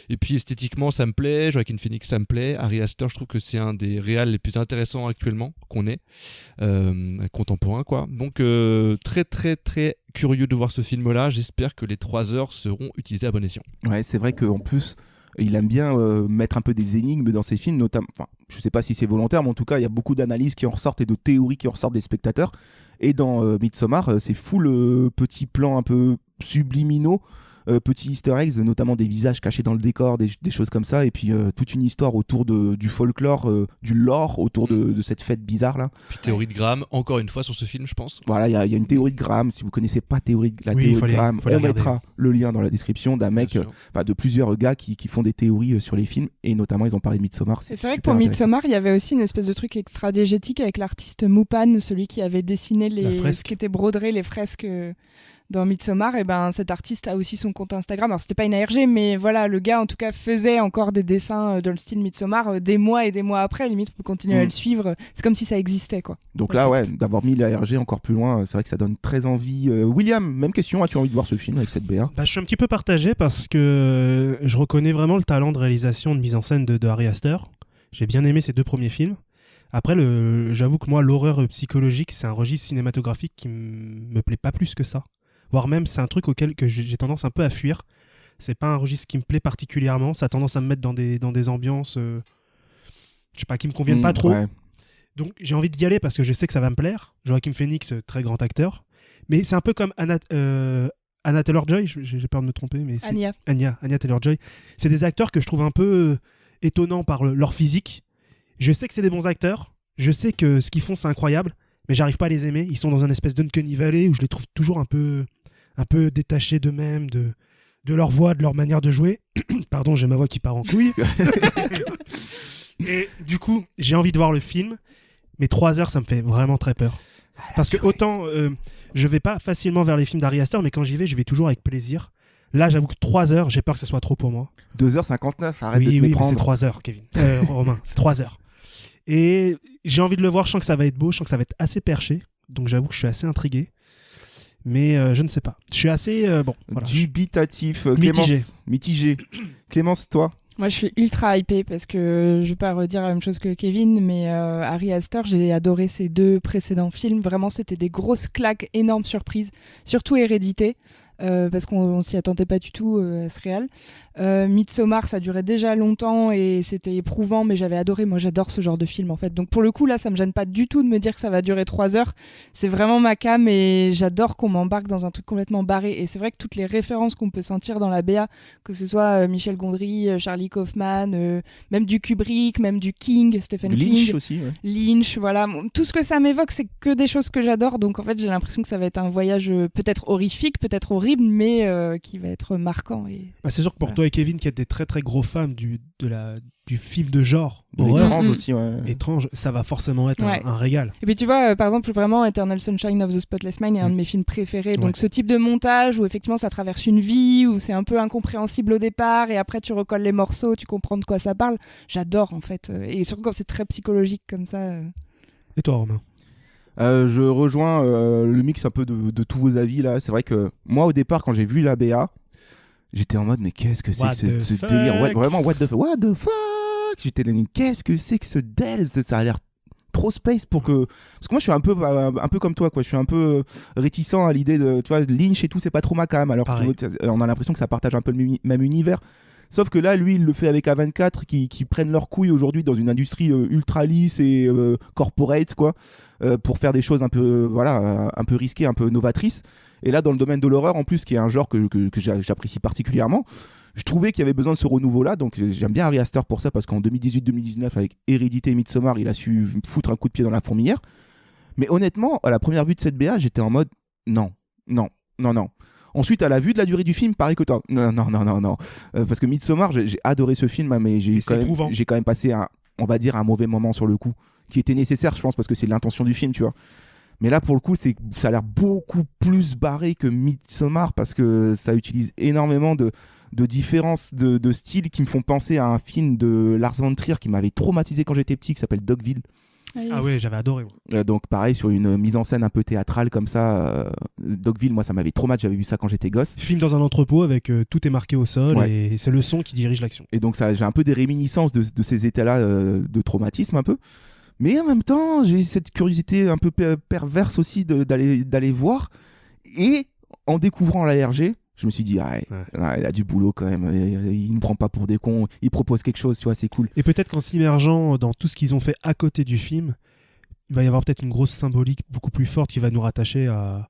Et puis esthétiquement, ça me plaît. Joaquin Phoenix, ça me plaît. Ari Aster, je trouve que c'est un des réals les plus intéressants actuellement qu'on ait, contemporain, quoi. Donc très très très curieux de voir ce film-là. J'espère que les 3 heures seront utilisées à bon escient. Ouais, c'est vrai qu'en plus, Il aime bien mettre un peu des énigmes dans ses films, notamment. Enfin, je sais pas si c'est volontaire, mais en tout cas, il y a beaucoup d'analyses qui en ressortent et de théories qui en ressortent des spectateurs. Et dans Midsommar, c'est full petits plans un peu subliminaux, petits easter eggs, notamment des visages cachés dans le décor, des choses comme ça, et puis toute une histoire autour du folklore, du lore autour de cette fête bizarre là. Puis théorie de Graham, encore une fois sur ce film, je pense. Voilà, il y a une théorie de Graham. Si vous connaissez pas théorie de Graham, on mettra le lien dans la description d'un mec, de plusieurs gars qui font des théories sur les films, et notamment ils ont parlé de Midsommar. C'est vrai que pour Midsommar, il y avait aussi une espèce de truc extra-diégétique avec l'artiste Moupan, celui qui avait dessiné ce qui était broderie, les fresques. Dans Midsommar, et ben cet artiste a aussi son compte Instagram. Alors c'était pas une ARG, mais voilà, le gars en tout cas faisait encore des dessins dans le style Midsommar des mois et des mois après. Limite, on peut continuer à le suivre. C'est comme si ça existait, quoi. Donc là, d'avoir mis l'ARG encore plus loin, c'est vrai que ça donne très envie. William, même question. As-tu envie de voir ce film avec cette BA ? Je suis un petit peu partagé parce que je reconnais vraiment le talent de réalisation, de mise en scène de Ari Aster. J'ai bien aimé ses 2 premiers films. Après, j'avoue que moi, l'horreur psychologique, c'est un registre cinématographique qui me plaît pas plus que ça. Voire même, c'est un truc auquel que j'ai tendance un peu à fuir. C'est pas un registre qui me plaît particulièrement. Ça a tendance à me mettre dans des ambiances, je sais pas, qui me conviennent pas trop. Ouais. Donc j'ai envie d'y aller parce que je sais que ça va me plaire. Joaquin Phoenix, très grand acteur. Mais c'est un peu comme Anna Taylor-Joy. J'ai peur de me tromper, mais Anya Taylor-Joy. C'est des acteurs que je trouve un peu étonnants par leur physique. Je sais que c'est des bons acteurs. Je sais que ce qu'ils font, c'est incroyable. Mais j'arrive pas à les aimer. Ils sont dans un espèce d'Uncanny Valley où je les trouve toujours un peu détachés d'eux-mêmes, de leur voix, de leur manière de jouer. Pardon, j'ai ma voix qui part en couille. Et du coup, j'ai envie de voir le film, mais 3 heures, ça me fait vraiment très peur. Parce que autant, je vais pas facilement vers les films d'Ari Aster, mais quand j'y vais toujours avec plaisir. Là, j'avoue que 3 heures, j'ai peur que ce soit trop pour moi. 2h59, arrête de te méprendre. C'est 3 heures, Kevin. Romain, c'est 3 heures. Et j'ai envie de le voir, je sens que ça va être beau, je sens que ça va être assez perché. Donc j'avoue que je suis assez intrigué. Mais je ne sais pas. Je suis assez... voilà. Dubitatif. Mitigé. Clémence, toi ? Moi, je suis ultra hypée parce que je vais pas redire la même chose que Kevin, mais Ari Aster, j'ai adoré ses 2 précédents films. Vraiment, c'était des grosses claques, énormes surprises. Surtout Hérédité. Parce qu'on s'y attendait pas du tout à ce réal. Midsommar, ça durait déjà longtemps et c'était éprouvant, mais j'avais adoré. Moi, j'adore ce genre de film en fait. Donc pour le coup, là, ça me gêne pas du tout de me dire que ça va durer 3 heures. C'est vraiment ma came et j'adore qu'on m'embarque dans un truc complètement barré. Et c'est vrai que toutes les références qu'on peut sentir dans la BA, que ce soit Michel Gondry, Charlie Kaufman, même du Kubrick, même du King, Stephen Lynch King. aussi, ouais. Lynch, voilà. Tout ce que ça m'évoque, c'est que des choses que j'adore. Donc en fait, j'ai l'impression que ça va être un voyage peut-être horrifique, peut-être horrible, mais qui va être marquant. Et... c'est sûr que pour toi et Kevin, qui êtes des très très gros fans du film de genre, étrange aussi, étrange, ça va forcément être un régal. Et puis tu vois, par exemple, vraiment, Eternal Sunshine of the Spotless Mind est un de mes films préférés. Donc ce type de montage où effectivement ça traverse une vie, où c'est un peu incompréhensible au départ, et après tu recolles les morceaux, tu comprends de quoi ça parle. J'adore en fait, et surtout quand c'est très psychologique comme ça. Et toi, Romain ? Je rejoins le mix un peu de tous vos avis là. C'est vrai que moi au départ quand j'ai vu la BA, j'étais en mode mais qu'est-ce que c'est que ce délire, vraiment what the fuck. J'étais là, qu'est-ce que c'est que ce délire, ça a l'air trop space pour que, parce que moi je suis un peu comme toi quoi, je suis un peu réticent à l'idée de, tu vois, Lynch et tout, c'est pas trop ma came, alors on a l'impression que ça partage un peu le même univers. Sauf que là, lui, il le fait avec A24 qui prennent leur couille aujourd'hui dans une industrie ultra lisse et corporate, quoi, pour faire des choses un peu risquées, un peu novatrices. Et là, dans le domaine de l'horreur, en plus, qui est un genre que j'apprécie particulièrement, je trouvais qu'il y avait besoin de ce renouveau-là. Donc j'aime bien Ari Aster pour ça, parce qu'en 2018-2019, avec Hérédité et Midsommar, il a su foutre un coup de pied dans la fourmilière. Mais honnêtement, à la première vue de cette BA, j'étais en mode non. Ensuite, à la vue de la durée du film, pareil que toi. Non. Parce que Midsommar, j'ai adoré ce film, mais j'ai quand même passé on va dire un mauvais moment sur le coup, qui était nécessaire, je pense, parce que c'est l'intention du film, tu vois. Mais là, pour le coup, ça a l'air beaucoup plus barré que Midsommar, parce que ça utilise énormément de différences de style qui me font penser à un film de Lars von Trier qui m'avait traumatisé quand j'étais petit, qui s'appelle Dogville. Ah ouais, j'avais adoré. Donc pareil, sur une mise en scène un peu théâtrale comme ça, Dogville, moi ça m'avait traumatisé, j'avais vu ça quand j'étais gosse. Film dans un entrepôt avec tout est marqué au sol, et c'est le son qui dirige l'action. Et donc j'ai un peu des réminiscences de ces états-là de traumatisme un peu. Mais en même temps, j'ai cette curiosité un peu perverse aussi d'aller voir. Et en découvrant l'ARG, Je me suis dit, il a du boulot quand même, il ne prend pas pour des cons, il propose quelque chose, tu vois, c'est cool. Et peut-être qu'en s'immergeant dans tout ce qu'ils ont fait à côté du film, il va y avoir peut-être une grosse symbolique beaucoup plus forte qui va nous rattacher à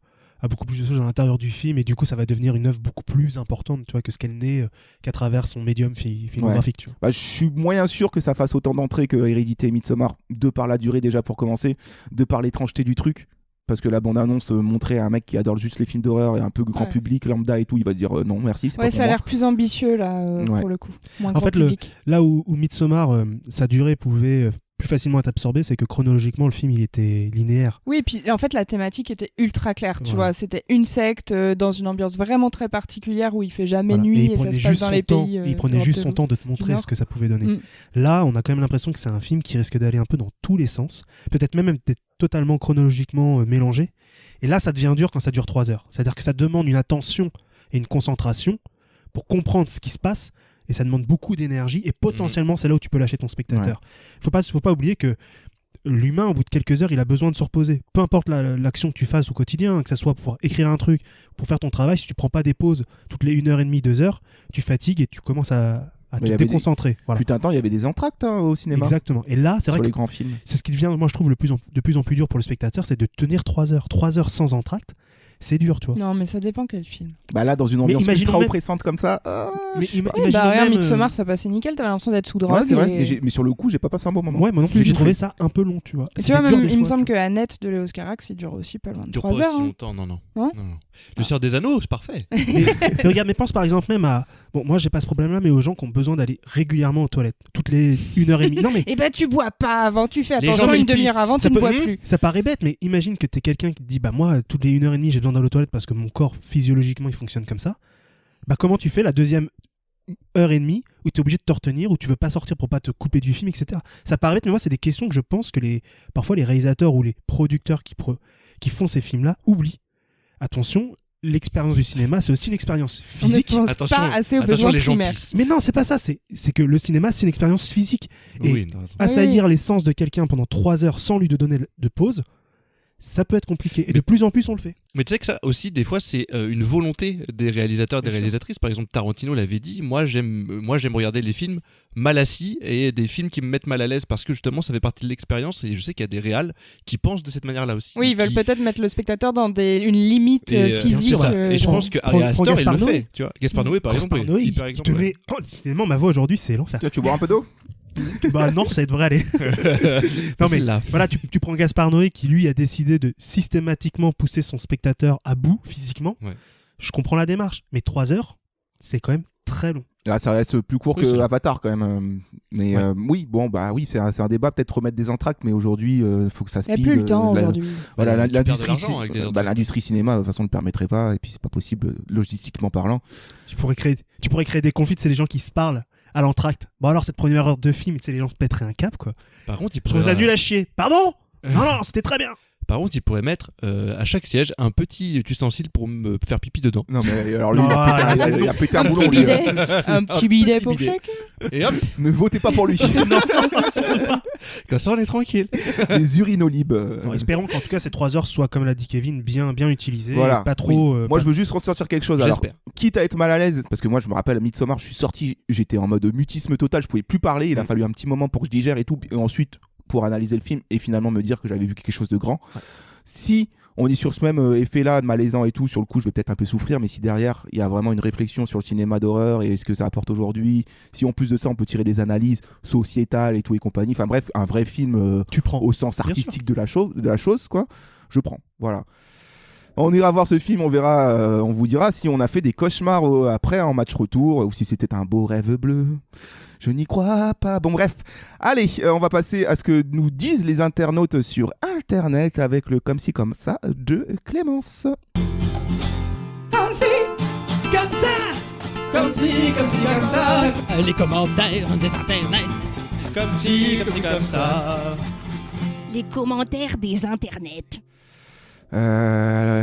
beaucoup plus de choses à l'intérieur du film, et du coup ça va devenir une œuvre beaucoup plus importante, tu vois, que ce qu'elle n'est qu'à travers son médium filmographique. Tu vois. Bah, je suis moyen sûr que ça fasse autant d'entrées que Hérédité et Midsommar, de par la durée déjà pour commencer, de par l'étrangeté du truc. Parce que la bande-annonce montrait un mec qui adore juste les films d'horreur et un peu grand public, lambda et tout, il va se dire non merci, c'est pas pour ça a l'air plus ambitieux là, pour le coup. Moins en fait, là où Midsommar, sa durée pouvait plus facilement être absorbée, c'est que chronologiquement le film il était linéaire. Oui, et puis en fait la thématique était ultra claire, tu vois, c'était une secte dans une ambiance vraiment très particulière où il fait jamais nuit et ça se passe dans les pays. Il prenait juste son temps de te montrer ce que ça pouvait donner. Là, on a quand même l'impression que c'est un film qui risque d'aller un peu dans tous les sens, peut-être même d'être totalement chronologiquement mélangé. Et là, ça devient dur quand ça dure 3 heures. C'est-à-dire que ça demande une attention et une concentration pour comprendre ce qui se passe. Et ça demande beaucoup d'énergie. Et potentiellement, c'est là où tu peux lâcher ton spectateur. Faut pas oublier que l'humain, au bout de quelques heures, il a besoin de se reposer. Peu importe l'action que tu fasses au quotidien, que ce soit pour écrire un truc, pour faire ton travail, si tu prends pas des pauses toutes les 1h30, 2 heures, tu fatigues et tu commences à te déconcentrer. Voilà. Putain, il y avait des entractes au cinéma. Exactement. Et là, c'est vrai que grands films. C'est ce qui devient, moi je trouve, de plus en plus dur pour le spectateur, c'est de tenir 3 heures. 3 heures sans entracte, c'est dur, tu vois. Non, mais ça dépend quel film. Bah là, dans une ambiance ultra oppressante comme ça. Regarde, Midsommar, ça passait nickel, t'avais l'impression d'être sous drogue. Ouais, c'est vrai. Mais sur le coup, j'ai pas passé un bon moment. Ouais, moi non plus, j'ai trouvé ça un peu long, tu vois. Tu vois, même, il me semble que Annette de Léos Carax, il dure aussi pas loin de 3 heures. Pas aussi longtemps, non. Le Seigneur des Anneaux, c'est parfait. mais regarde, mais pense par exemple même à. Bon, moi j'ai pas ce problème-là, mais aux gens qui ont besoin d'aller régulièrement aux toilettes, toutes les 1h30. Non, mais. Eh ben, tu bois pas avant, tu fais attention, une demi-heure avant, tu ne bois plus. Ça paraît bête, mais imagine que t'es quelqu'un qui te dit, bah moi, toutes les 1h30, j'ai besoin d'aller aux toilettes parce que mon corps, physiologiquement, il fonctionne comme ça. Bah, comment tu fais la deuxième 1h30 où tu es obligé de te retenir, où tu veux pas sortir pour pas te couper du film, etc. Ça paraît bête, mais moi, c'est des questions que je pense que parfois les réalisateurs ou les producteurs qui font ces films-là oublient. Attention, l'expérience du cinéma, c'est aussi une expérience physique. On ne pense pas assez aux besoins primaires. Mais non, c'est pas ça. C'est que le cinéma, c'est une expérience physique. Et assaillir les sens de quelqu'un pendant 3 heures sans lui donner de pause, ça peut être compliqué. Et de plus en plus, on le fait. Mais tu sais que ça aussi, des fois, c'est une volonté des réalisateurs, des réalisatrices. Par exemple, Tarantino l'avait dit, moi j'aime regarder les films mal assis et des films qui me mettent mal à l'aise parce que justement, ça fait partie de l'expérience. Et je sais qu'il y a des réals qui pensent de cette manière-là aussi. Oui, ils veulent peut-être mettre le spectateur dans une limite physique. Et je pense que Ari Aster, il le fait. Tu vois, Gaspard Noé, par exemple. Il te met... Cinéma, ma voix aujourd'hui, c'est l'enfer. Tu bois un peu d'eau? Bah non, ça devrait aller. Non mais voilà, tu prends Gaspard Noé qui lui a décidé de systématiquement pousser son spectateur à bout physiquement. Ouais. Je comprends la démarche, mais 3 heures, c'est quand même très long. Là, ça reste plus court que Avatar quand même. Mais oui, bon bah oui, c'est un débat, peut-être remettre des entractes, mais aujourd'hui, faut que ça speed. Il n'y a plus le temps aujourd'hui. Voilà, l'industrie cinéma, de toute façon, ne le permettrait pas, et puis c'est pas possible logistiquement parlant. Tu pourrais créer des conflits, c'est les gens qui se parlent à l'entracte. Bon alors cette première heure de film, les gens se pèteraient un cap quoi. Par contre, je trouve ça nul à chier. Pardon. Non, c'était très bien. Par contre, il pourrait mettre à chaque siège un petit ustensile pour me faire pipi dedans. Non, mais alors lui, il a pété un boulon. Petit bidet. Un petit bidet pour chacun. Et hop, ne votez pas pour lui. Non, comme ça, on est tranquille. Les urinolibes. Espérons qu'en tout cas, ces 3 heures soient, comme l'a dit Kevin, bien utilisées. Voilà. Pas trop. Moi, je veux juste ressortir quelque chose. Alors, quitte à être mal à l'aise, parce que moi, je me rappelle, à Midsommar, je suis sorti, j'étais en mode mutisme total, je pouvais plus parler. Il a fallu un petit moment pour que je digère et tout. Et ensuite, pour analyser le film et finalement me dire que j'avais vu quelque chose de grand. Ouais. Si on est sur ce même effet-là de malaisant et tout, sur le coup je vais peut-être un peu souffrir, mais si derrière il y a vraiment une réflexion sur le cinéma d'horreur et ce que ça apporte aujourd'hui, si en plus de ça on peut tirer des analyses sociétales et tout et compagnie, enfin bref, un vrai film tu prends au sens artistique de la chose quoi, je prends, voilà. On ira voir ce film, on verra, on vous dira si on a fait des cauchemars après en match retour ou si c'était un beau rêve bleu. Je n'y crois pas. Bon bref, allez, on va passer à ce que nous disent les internautes sur Internet avec le comme ci comme ça de Clémence. Comme ci, comme ça, comme ci, comme ci, comme ça. Les commentaires des internets. Comme ci, comme ça. Les commentaires des internets.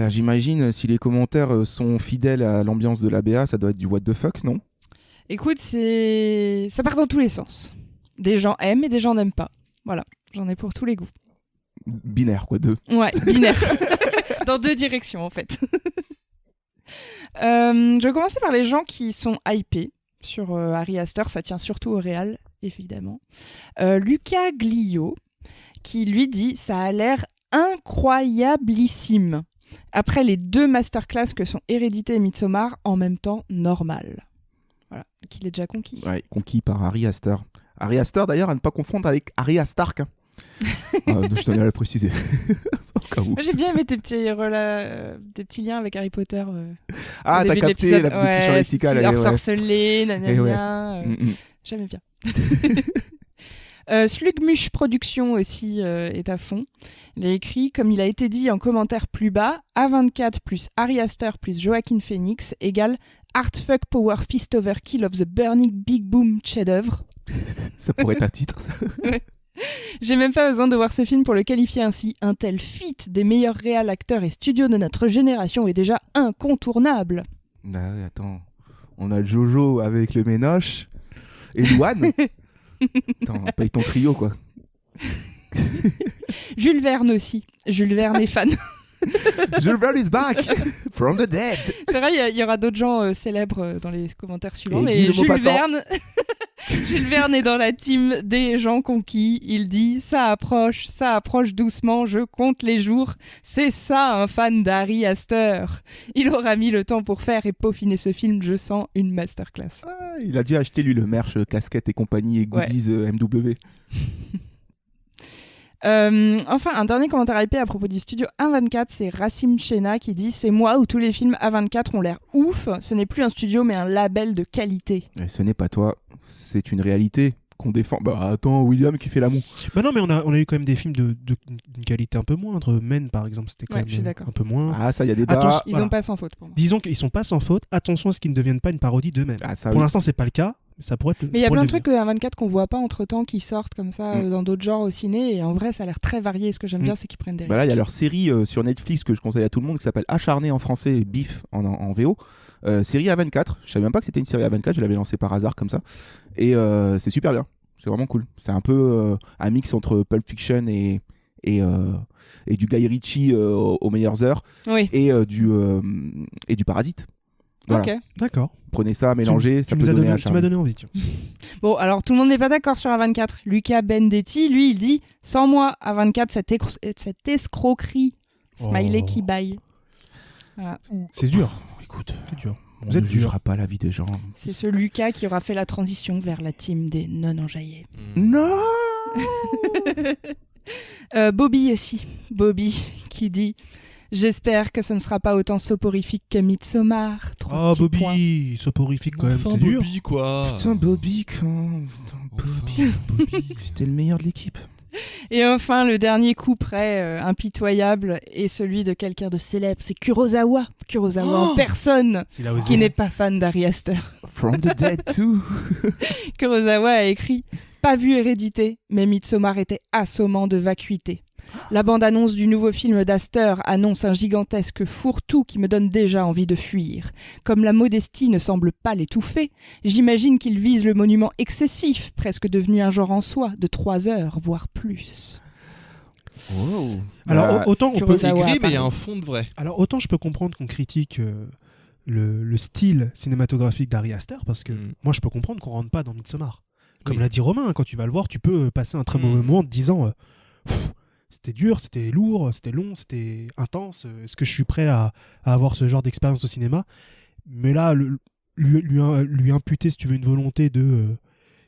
J'imagine, si les commentaires sont fidèles à l'ambiance de la BA, ça doit être du what the fuck, non ? Écoute, ça part dans tous les sens. Des gens aiment et des gens n'aiment pas. Voilà, j'en ai pour tous les goûts. Binaire, quoi, 2. Ouais, binaire. Dans 2 directions, en fait. Je vais commencer par les gens qui sont hypés sur Ari Aster. Ça tient surtout au réal, évidemment. Lucas Glio, qui lui dit « Ça a l'air incroyablissime ». Après les 2 masterclass que sont Hérédité et Midsommar, en même temps normal. Voilà, qu'il est déjà conquis. Ouais, conquis par Ari Aster. Ari Aster, d'ailleurs, à ne pas confondre avec Ari Stark. Je tenais à le préciser. Moi, j'ai bien aimé tes petits liens avec Harry Potter. T'as capté la petite champ lexical. Ensorcelé, nanana. J'aimais bien. Slugmush Production aussi est à fond. Il a écrit, comme il a été dit en commentaire plus bas, A24 plus Ari Aster plus Joaquin Phoenix égale Artfuck Power Fist Overkill of the Burning Big Boom chef-d'œuvre. Ça pourrait être un titre, ça. J'ai même pas besoin de voir ce film pour le qualifier ainsi. Un tel feat des meilleurs réals, acteurs et studios de notre génération est déjà incontournable. Attends, on a Jojo avec le Ménoche et Louane. Attends, paye ton trio, quoi. Jules Verne aussi. Jules Verne est fan. Jules Verne is back from the dead. C'est vrai, il y aura d'autres gens célèbres dans les commentaires suivants, mais Jules Verne est dans la team des gens conquis. Il dit ça approche doucement, je compte les jours. C'est ça un fan d'Ari Aster. Il aura mis le temps pour faire et peaufiner ce film, je sens une masterclass. Il a dû acheter lui le merch, casquette et compagnie et goodies MW. Enfin, un dernier commentaire hypé à propos du studio A24, c'est Rassim Chena qui dit « C'est moi où tous les films A24 ont l'air ouf. Ce n'est plus un studio mais un label de qualité. » Et ce n'est pas toi, c'est une réalité qu'on défend. Bah attends, William qui fait l'amour. Bah non, mais on a eu quand même des films d'une qualité un peu moindre. Men par exemple, c'était quand même un peu moins. Ah ça, il y a des débats. Ils sont pas sans faute pour moi. Disons qu'ils sont pas sans faute. Attention à ce qu'ils ne deviennent pas une parodie d'eux-mêmes. Pour l'instant, c'est pas le cas. Ça pourrait être mais il y a plein de trucs A24 qu'on voit pas entre temps qui sortent comme ça dans d'autres genres au ciné, et en vrai ça a l'air très varié. Ce que j'aime bien, c'est qu'ils prennent des risques. Là il y a leur série sur Netflix que je conseille à tout le monde qui s'appelle Acharné en français et Bif en VO. Série A24, je savais même pas que c'était une série A24, je l'avais lancée par hasard comme ça, et c'est super bien, c'est vraiment cool. C'est un peu un mix entre Pulp Fiction et du Guy Ritchie aux meilleures heures, et du Parasite. Voilà. Ok. D'accord. Prenez ça, mélangez, ça peut donner un charme. Tu m'as donné envie. Bon, alors tout le monde n'est pas d'accord sur A24. Lucas Bendetti, lui, il dit « Sans moi, A24, cette escroquerie. » Smiley qui baille. Voilà. C'est dur. Écoute, c'est dur. On ne jugera pas la vie des gens. C'est ce Lucas qui aura fait la transition vers la team des non-enjaillés. Non. Bobby aussi. Bobby qui dit... J'espère que ça ne sera pas autant soporifique que Midsommar. Bobby, soporifique quand même. Enfin, Bobby, quoi. Putain, Bobby, Bobby. C'était le meilleur de l'équipe. Et enfin, le dernier coup près impitoyable est celui de quelqu'un de célèbre. C'est Kurosawa. En personne, qui n'est pas fan d'Ari Aster. From the dead too. Kurosawa a écrit « Pas vu Hérédité, mais Midsommar était assommant de vacuité. La bande-annonce du nouveau film d'Aster annonce un gigantesque fourre-tout qui me donne déjà envie de fuir. Comme la modestie ne semble pas l'étouffer, j'imagine qu'il vise le monument excessif, presque devenu un genre en soi, de 3 heures, voire plus. » Oh. Alors autant on peut écrire, mais il y a un fond de vrai. Alors autant je peux comprendre qu'on critique le style cinématographique d'Ari Aster, parce que moi je peux comprendre qu'on rentre pas dans Midsommar. Comme l'a dit Romain, quand tu vas le voir, tu peux passer un très mauvais moment en te disant c'était dur, c'était lourd, c'était long, c'était intense. Est-ce que je suis prêt à avoir ce genre d'expérience au cinéma ? Mais là, lui imputer, si tu veux, une volonté de...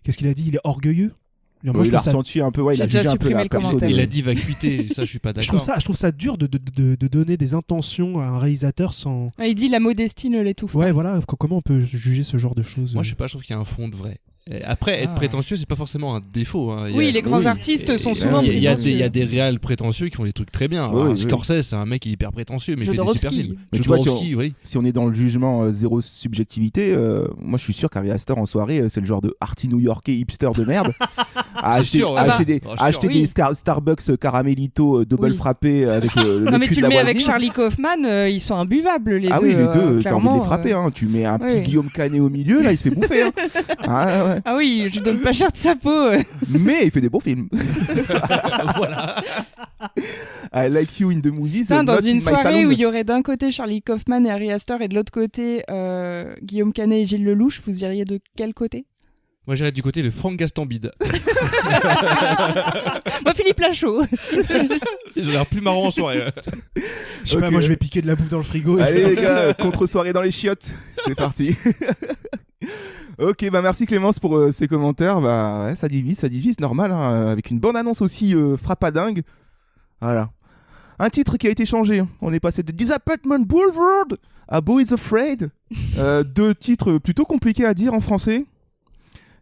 qu'est-ce qu'il a dit ? Il est orgueilleux ? Il a ressenti un peu, il a jugé un peu la perso. Il a dit vacuité, ça je suis pas d'accord. Je trouve ça dur de donner des intentions à un réalisateur sans... Il dit la modestie ne l'étouffe pas. Ouais, voilà, comment on peut juger ce genre de choses ? Moi je sais pas, je trouve qu'il y a un fond de vrai. Après, être prétentieux, c'est pas forcément un défaut. Hein. Les grands artistes sont souvent prétentieux. Il y a des réals prétentieux qui font des trucs très bien. Scorsese, c'est un mec qui est hyper prétentieux, mais il fait des super films. Mais tu vois, si on est dans le jugement zéro subjectivité, moi je suis sûr qu'Ari Aster en soirée, c'est le genre de arty new-yorkais hipster de merde, acheter des Starbucks Caramelito double frappé avec le non mais cul tu de le la mets voisine. avec Charlie Kaufman, ils sont imbuvables les deux. Ah oui, les deux, t'as envie de les clairement, frapper. Tu mets un petit Guillaume Canet au milieu, là, il se fait bouffer. Ah oui, je donne pas cher de sa peau. Mais il fait des bons films. Voilà. I like you in the movies. Dans une soirée où il y aurait d'un côté Charlie Kaufman et Ari Aster et de l'autre côté Guillaume Canet et Gilles Lelouch, vous iriez de quel côté ? Moi j'irais du côté de Franck Gastambide. Moi Philippe Lachaud. Ils ont l'air plus marrants en soirée. Je sais pas, moi je vais piquer de la bouffe dans le frigo. Allez les gars, contre-soirée dans les chiottes. C'est parti. Ok, merci Clémence pour ces commentaires. Ouais, ça divise, normal, hein, avec une bonne annonce aussi frappadingue. Voilà. Un titre qui a été changé. On est passé de Disappointment Boulevard à Boys Afraid. Deux titres plutôt compliqués à dire en français.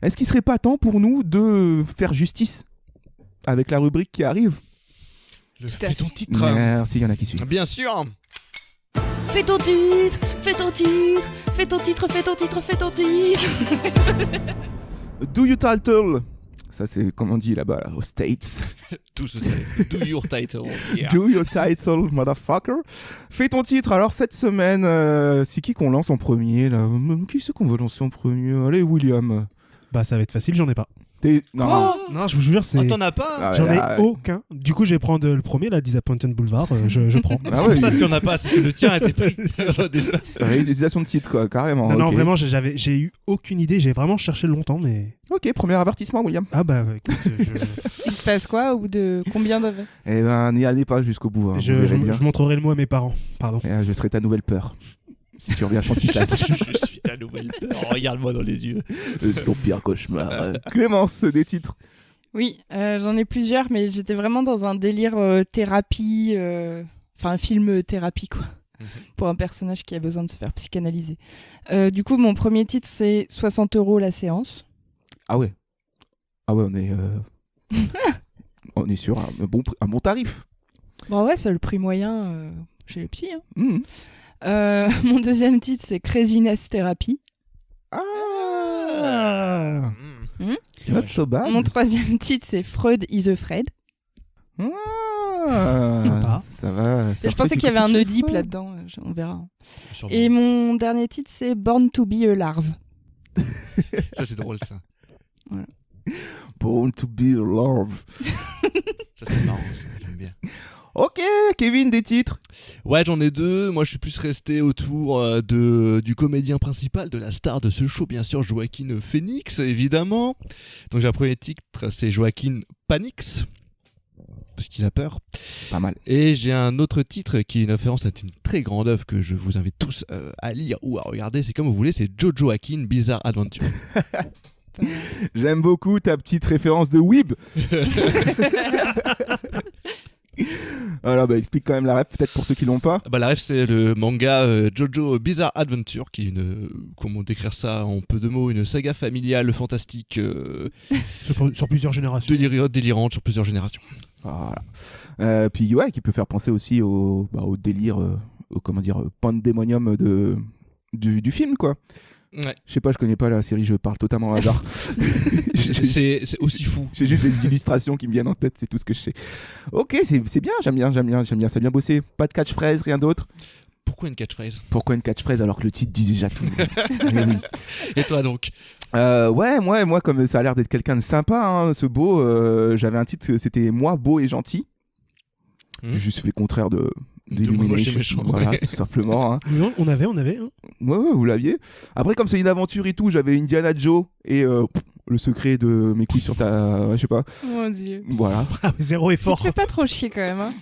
Est-ce qu'il serait pas temps pour nous de faire justice avec la rubrique qui arrive ? Fais ton titre. Merci, il y en a qui suivent. Bien sûr. Fais ton titre, fais ton titre, fais ton titre, fais ton titre, fais ton titre. Do your title. Ça c'est comme on dit là-bas là, aux States. Tout ce c'est. Do your title. Yeah. Do your title, motherfucker. Fais ton titre. Alors cette semaine, c'est qui qu'on lance en premier là ? Qui c'est qu'on va lancer en premier ? Allez William. Bah ça va être facile, j'en ai pas. Non, je vous jure, c'est. Oh, t'en as pas ? J'en ai aucun. Du coup, je vais prendre le premier, la Disappointed Boulevard. Je prends. C'est pour ça que t'en as pas, c'est que le tien a été pris. Réutilisation de titre, quoi, carrément. Non, vraiment, j'ai eu aucune idée. J'ai vraiment cherché longtemps, mais. Ok, premier avertissement, William. Ah bah, écoute, Il se passe quoi ? Au bout de combien de... Eh ben, n'y allez pas jusqu'au bout. Hein, je montrerai le mot à mes parents. Pardon. Et je serai ta nouvelle peur. Si tu reviens chanter ta je suis ta nouvelle peur. Regarde-moi dans les yeux. C'est ton pire cauchemar. Clémence, des titres. Oui, j'en ai plusieurs, mais j'étais vraiment dans un délire thérapie, un film thérapie, quoi, pour un personnage qui a besoin de se faire psychanalyser. Du coup, mon premier titre, c'est 60 € la séance. Ah ouais, on est sur un bon tarif. Bon ouais, c'est le prix moyen chez les psys. Hein. Mon deuxième titre, c'est Craziness Therapy. Not so bad. Mon troisième titre, c'est Freud is Afraid. Ça va. Je pensais qu'il y avait un Oedipe là-dedans, on verra. Et mon dernier titre, c'est Born to be a Larve. Ça, c'est drôle, ça. Voilà. Born to be a Larve. Ça, c'est marrant, j'aime bien. Ok, Kevin, des titres. Ouais, j'en ai deux. Moi, je suis plus resté autour du comédien principal, de la star de ce show, bien sûr, Joaquin Phoenix, évidemment. Donc, j'ai un premier titre, c'est Joaquin Phoenix, parce qu'il a peur. Pas mal. Et j'ai un autre titre qui est une référence à une très grande œuvre que je vous invite tous à lire ou à regarder. C'est comme vous voulez, c'est Jojo Joaquin Bizarre Adventure. J'aime beaucoup ta petite référence de Weeb. Alors explique quand même la ref peut-être pour ceux qui l'ont pas. La ref c'est le manga Jojo Bizarre Adventure qui est une, comment décrire ça en peu de mots, une saga familiale fantastique sur plusieurs générations, délirante sur plusieurs générations. Voilà. Puis ouais, qui peut faire penser aussi au délire, au pandémonium du film quoi. Ouais. Je sais pas, je connais pas la série, je parle totalement au hasard. c'est aussi fou. J'ai juste des illustrations qui me viennent en tête, c'est tout ce que je sais. Ok, c'est bien, j'aime bien, ça a bien bossé. Pas de catchphrase, rien d'autre. Pourquoi une catchphrase alors que le titre dit déjà tout. Oui. Et toi donc Ouais, moi comme ça a l'air d'être quelqu'un de sympa, hein, ce beau, j'avais un titre, c'était Moi beau et gentil. J'ai juste fait contraire de méchant, voilà, ouais. tout simplement. Hein. On avait. Hein. Ouais, vous l'aviez. Après, comme c'est une aventure et tout, j'avais Indiana Joe et le secret de mes couilles sur ta... je sais pas. Mon Dieu. Voilà. Zéro effort. Tu te fais pas trop chier quand même. Hein.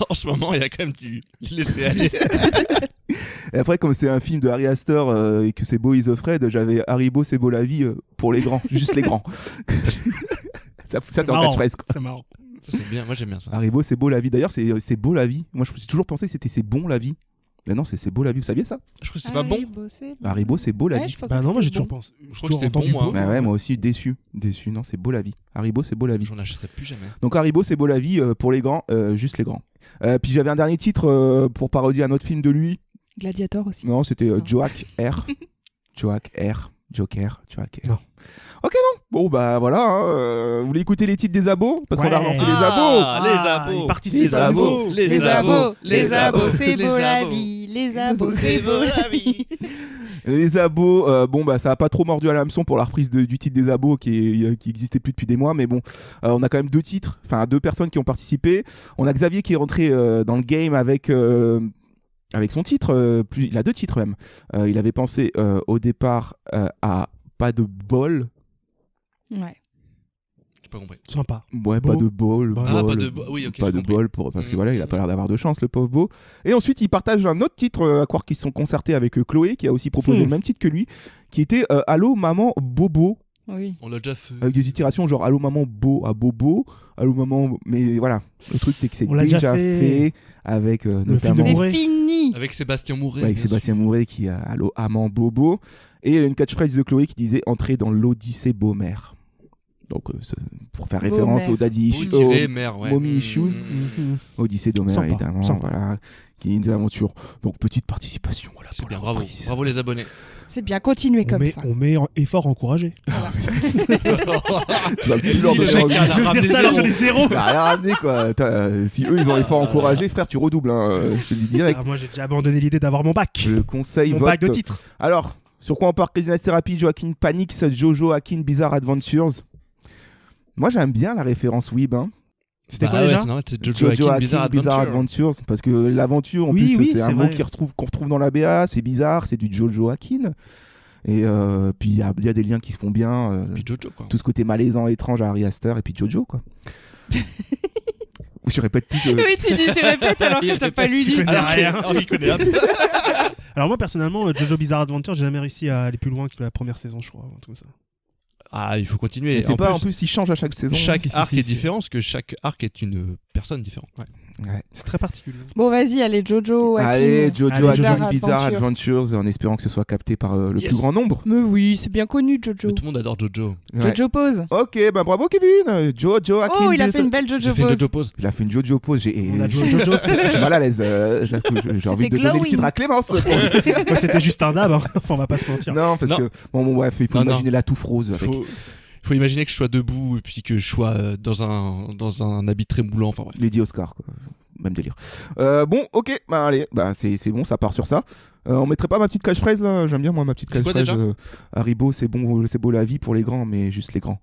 En ce moment, il y a quand même du laisser aller. Et après, comme c'est un film de Ari Aster et que c'est Boys Afraid, j'avais Haribo, c'est beau la vie pour les grands. Juste les grands. ça c'est en catchphrase. C'est marrant. C'est bien, moi j'aime bien ça. Haribo, c'est beau la vie. D'ailleurs, c'est beau la vie. Moi, j'ai toujours pensé que c'était c'est bon la vie. Mais non, c'est beau la vie. Vous saviez ça ? Je crois que c'est pas bon. Haribo, c'est beau la vie. Non, moi j'ai toujours pensé. Je crois que c'était bon, moi. Ouais, moi aussi, déçu. Non, c'est beau la vie. Haribo, c'est beau la vie. J'en achèterai plus jamais. Donc Haribo, c'est beau la vie pour les grands, juste les grands. Puis j'avais un dernier titre pour parodier un autre film de lui. Gladiator aussi. Non, c'était Joak R. Joak R. Joker, tu vois. Non. Ok, non. Bon, bah voilà. Hein, vous voulez écouter les titres des abos? Parce qu'on va relancer les abos. Les abos. Ils participent. Les abos. Les abos, c'est beau la vie. Les abos, c'est beau la vie. Les abos, bon, bah ça a pas trop mordu à l'hameçon pour la reprise du titre des abos qui existait plus depuis des mois. Mais bon, on a quand même deux personnes qui ont participé. On a Xavier qui est rentré dans le game avec son titre. Il a 2 titres même. Il avait pensé au départ à Pas de bol. Ouais. J'ai pas compris. Sympa. Ouais, pas de bol. Pas de bol. Oui, ok. Pas de bol parce que voilà, il a pas l'air d'avoir de chance, le pauvre Beau. Et ensuite, il partage un autre titre, à croire qu'ils se sont concertés avec Chloé, qui a aussi proposé le même titre que lui, qui était Allô maman Bobo. Oui. On l'a déjà fait. Avec des itérations genre Allô maman à Bobo, Allô maman. Mais voilà, le truc c'est que c'est déjà fait avec notamment. C'est fini. Avec Sébastien Mouret. Avec Sébastien Mouret qui a Allô maman Bobo. Et une catchphrase de Chloé qui disait entrer dans l'Odyssée Beaumère. Donc, pour faire référence au Daddy Mommy Issues, Odyssée d'Homère, évidemment, voilà, qui est une aventure. Donc, petite participation. Voilà, c'est bien, bravo les abonnés. C'est bien, continuez comme ça. On met effort encouragé. Voilà. Tu vas plus leur donner je veux dire ça, là, j'en ai 0. T'as rien ramené, quoi. Si eux, ils ont effort encouragé, frère, tu redoubles. Hein. Je te le dis direct. Moi, j'ai déjà abandonné l'idée d'avoir mon bac. Le conseil mon vote. bac de titre. Alors, sur quoi on part? Crazy Therapy, Joaquin Phoenix, Jojo Akin, Bizarre Adventures. Moi, j'aime bien la référence Weeb. Hein. C'était quoi déjà? Jojo Akin, Bizarre Adventures. Parce que l'aventure, en plus, c'est un mot qu'on retrouve dans la BA. C'est bizarre, c'est du Jojo Akin. Et puis, il y a des liens qui se font bien. Puis Jojo, quoi. Tout ce côté malaisant, étrange à Ari Aster. Et puis Jojo, quoi. Je répète tout. Oui, tu répètes alors que t'as pas lu. Tu connais rien. Alors moi, personnellement, Jojo Bizarre Adventure, j'ai jamais réussi à aller plus loin que la première saison, je crois. Un truc comme ça. Ah, il faut continuer. Mais c'est pas en plus, il change à chaque saison. Chaque arc est différent, parce que chaque arc est une personne différente. Ouais. C'est très particulier. Bon, vas-y, allez, Jojo Akin, Bizarre Adventures, en espérant que ce soit capté par le plus grand nombre. Mais oui, c'est bien connu, Jojo. Mais tout le monde adore Jojo. Jojo Pose. Ok, bah bravo Kevin. Jojo Akin. Oh, il a fait une belle Jojo Pose. Il a fait une Jojo Pose. Je suis mal à l'aise. J'ai envie de donner le titre à Clémence. Moi, c'était juste un dab. Enfin, on va pas se mentir. Non, parce que bon, bref, il faut imaginer la touffe rose avec. Faut imaginer que je sois debout et puis que je sois dans un habit très moulant. Enfin, bref. Lady Oscar, quoi. Même délire. Bon, ok, bah allez, bah c'est bon, ça part sur ça. On mettrait pas ma petite catchphrase là? J'aime bien moi ma petite catchphrase. Haribo, c'est beau la vie pour les grands, mais juste les grands.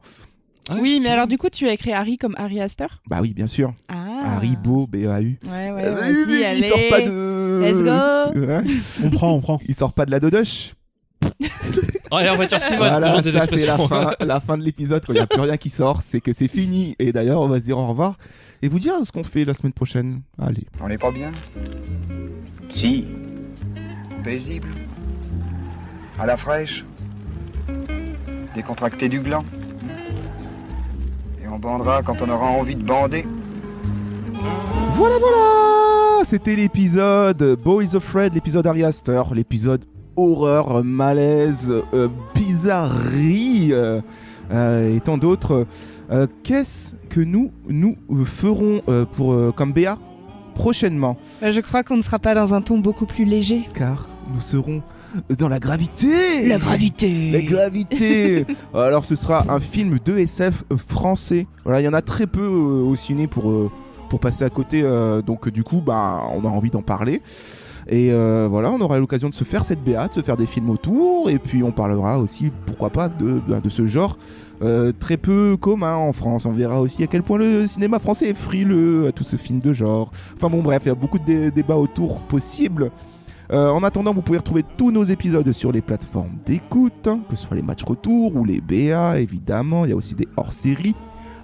Ah, oui, mais alors du coup, tu as écrit Harry comme Ari Aster? Bah oui, bien sûr. Ah. Haribo, B-A-U. Ouais, vas-y, il sort pas de. Let's go. Ouais. On prend. Il sort pas de la dodoche. Ouais, on va dire Simone. Voilà, ça c'est la fin de l'épisode quand il n'y a plus rien qui sort, c'est que c'est fini. Et d'ailleurs, on va se dire au revoir et vous dire ce qu'on fait la semaine prochaine. Allez. On n'est pas bien? Si. Paisible. À la fraîche. Décontracté du gland. Et on bandera quand on aura envie de bander. Voilà. C'était l'épisode Boys Afraid, l'épisode Ari Aster, l'épisode horreur, malaise, bizarrerie et tant d'autres. Qu'est-ce que nous ferons comme BA prochainement? Je crois qu'on ne sera pas dans un ton beaucoup plus léger. Car nous serons dans la gravité. La gravité. Alors ce sera un film de SF français. Voilà, il y en a très peu au ciné pour passer à côté. Donc du coup, bah, on a envie d'en parler. Et voilà, on aura l'occasion de se faire cette BA, de se faire des films autour, et puis on parlera aussi, pourquoi pas, de ce genre très peu commun en France. On verra aussi à quel point le cinéma français est frileux à tout ce film de genre. Enfin bon, bref, il y a beaucoup de débats autour possibles. En attendant, vous pouvez retrouver tous nos épisodes sur les plateformes d'écoute, hein, que ce soit les matchs retour ou les BA, évidemment. Il y a aussi des hors-séries.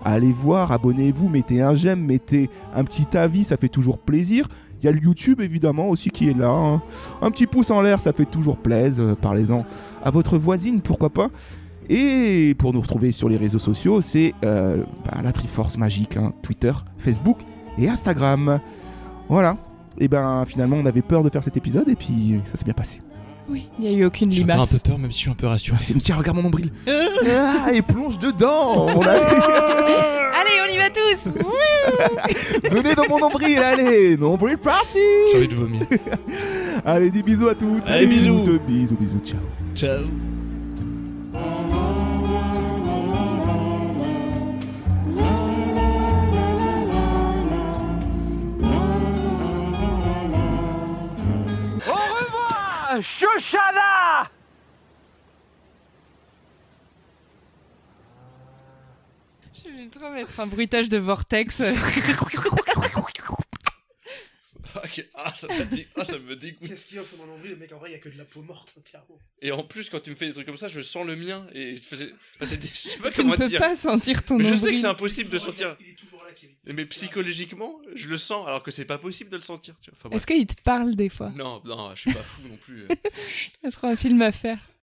Allez voir, abonnez-vous, mettez un j'aime, mettez un petit avis, ça fait toujours plaisir. Il y a le YouTube évidemment aussi qui est là. Hein. Un petit pouce en l'air, ça fait toujours plaisir. Parlez-en à votre voisine, pourquoi pas. Et pour nous retrouver sur les réseaux sociaux, c'est la Triforce magique. Hein. Twitter, Facebook et Instagram. Voilà. Et ben finalement, on avait peur de faire cet épisode et puis ça s'est bien passé. Oui, il n'y a eu aucune limace. J'ai un peu peur, même si je suis un peu rassuré. Tiens, regarde mon nombril. Et plonge dedans. Allez, on y va tous. Venez dans mon nombril, allez. Nombril parti. J'ai envie de vomir. Allez, des bisous à toutes. Allez, bisous. Bisous, ciao. Ciao. Shoshana! Je vais trop mettre un bruitage de vortex. Ça me dégoûte. Qu'est-ce qu'il y a au fond de mon nombril, le mec, en vrai, il y a que de la peau morte, clairement. Et en plus, quand tu me fais des trucs comme ça, je sens le mien. Et je sais pas tu comment ne peux pas sentir ton nombril. Je sais que c'est impossible de sentir. Il est toujours là, Kevin. Mais psychologiquement, je le sens, alors que c'est pas possible de le sentir. Tu vois. Est-ce qu'il te parle des fois? Non, je suis pas fou non plus. Ça sera un film à faire.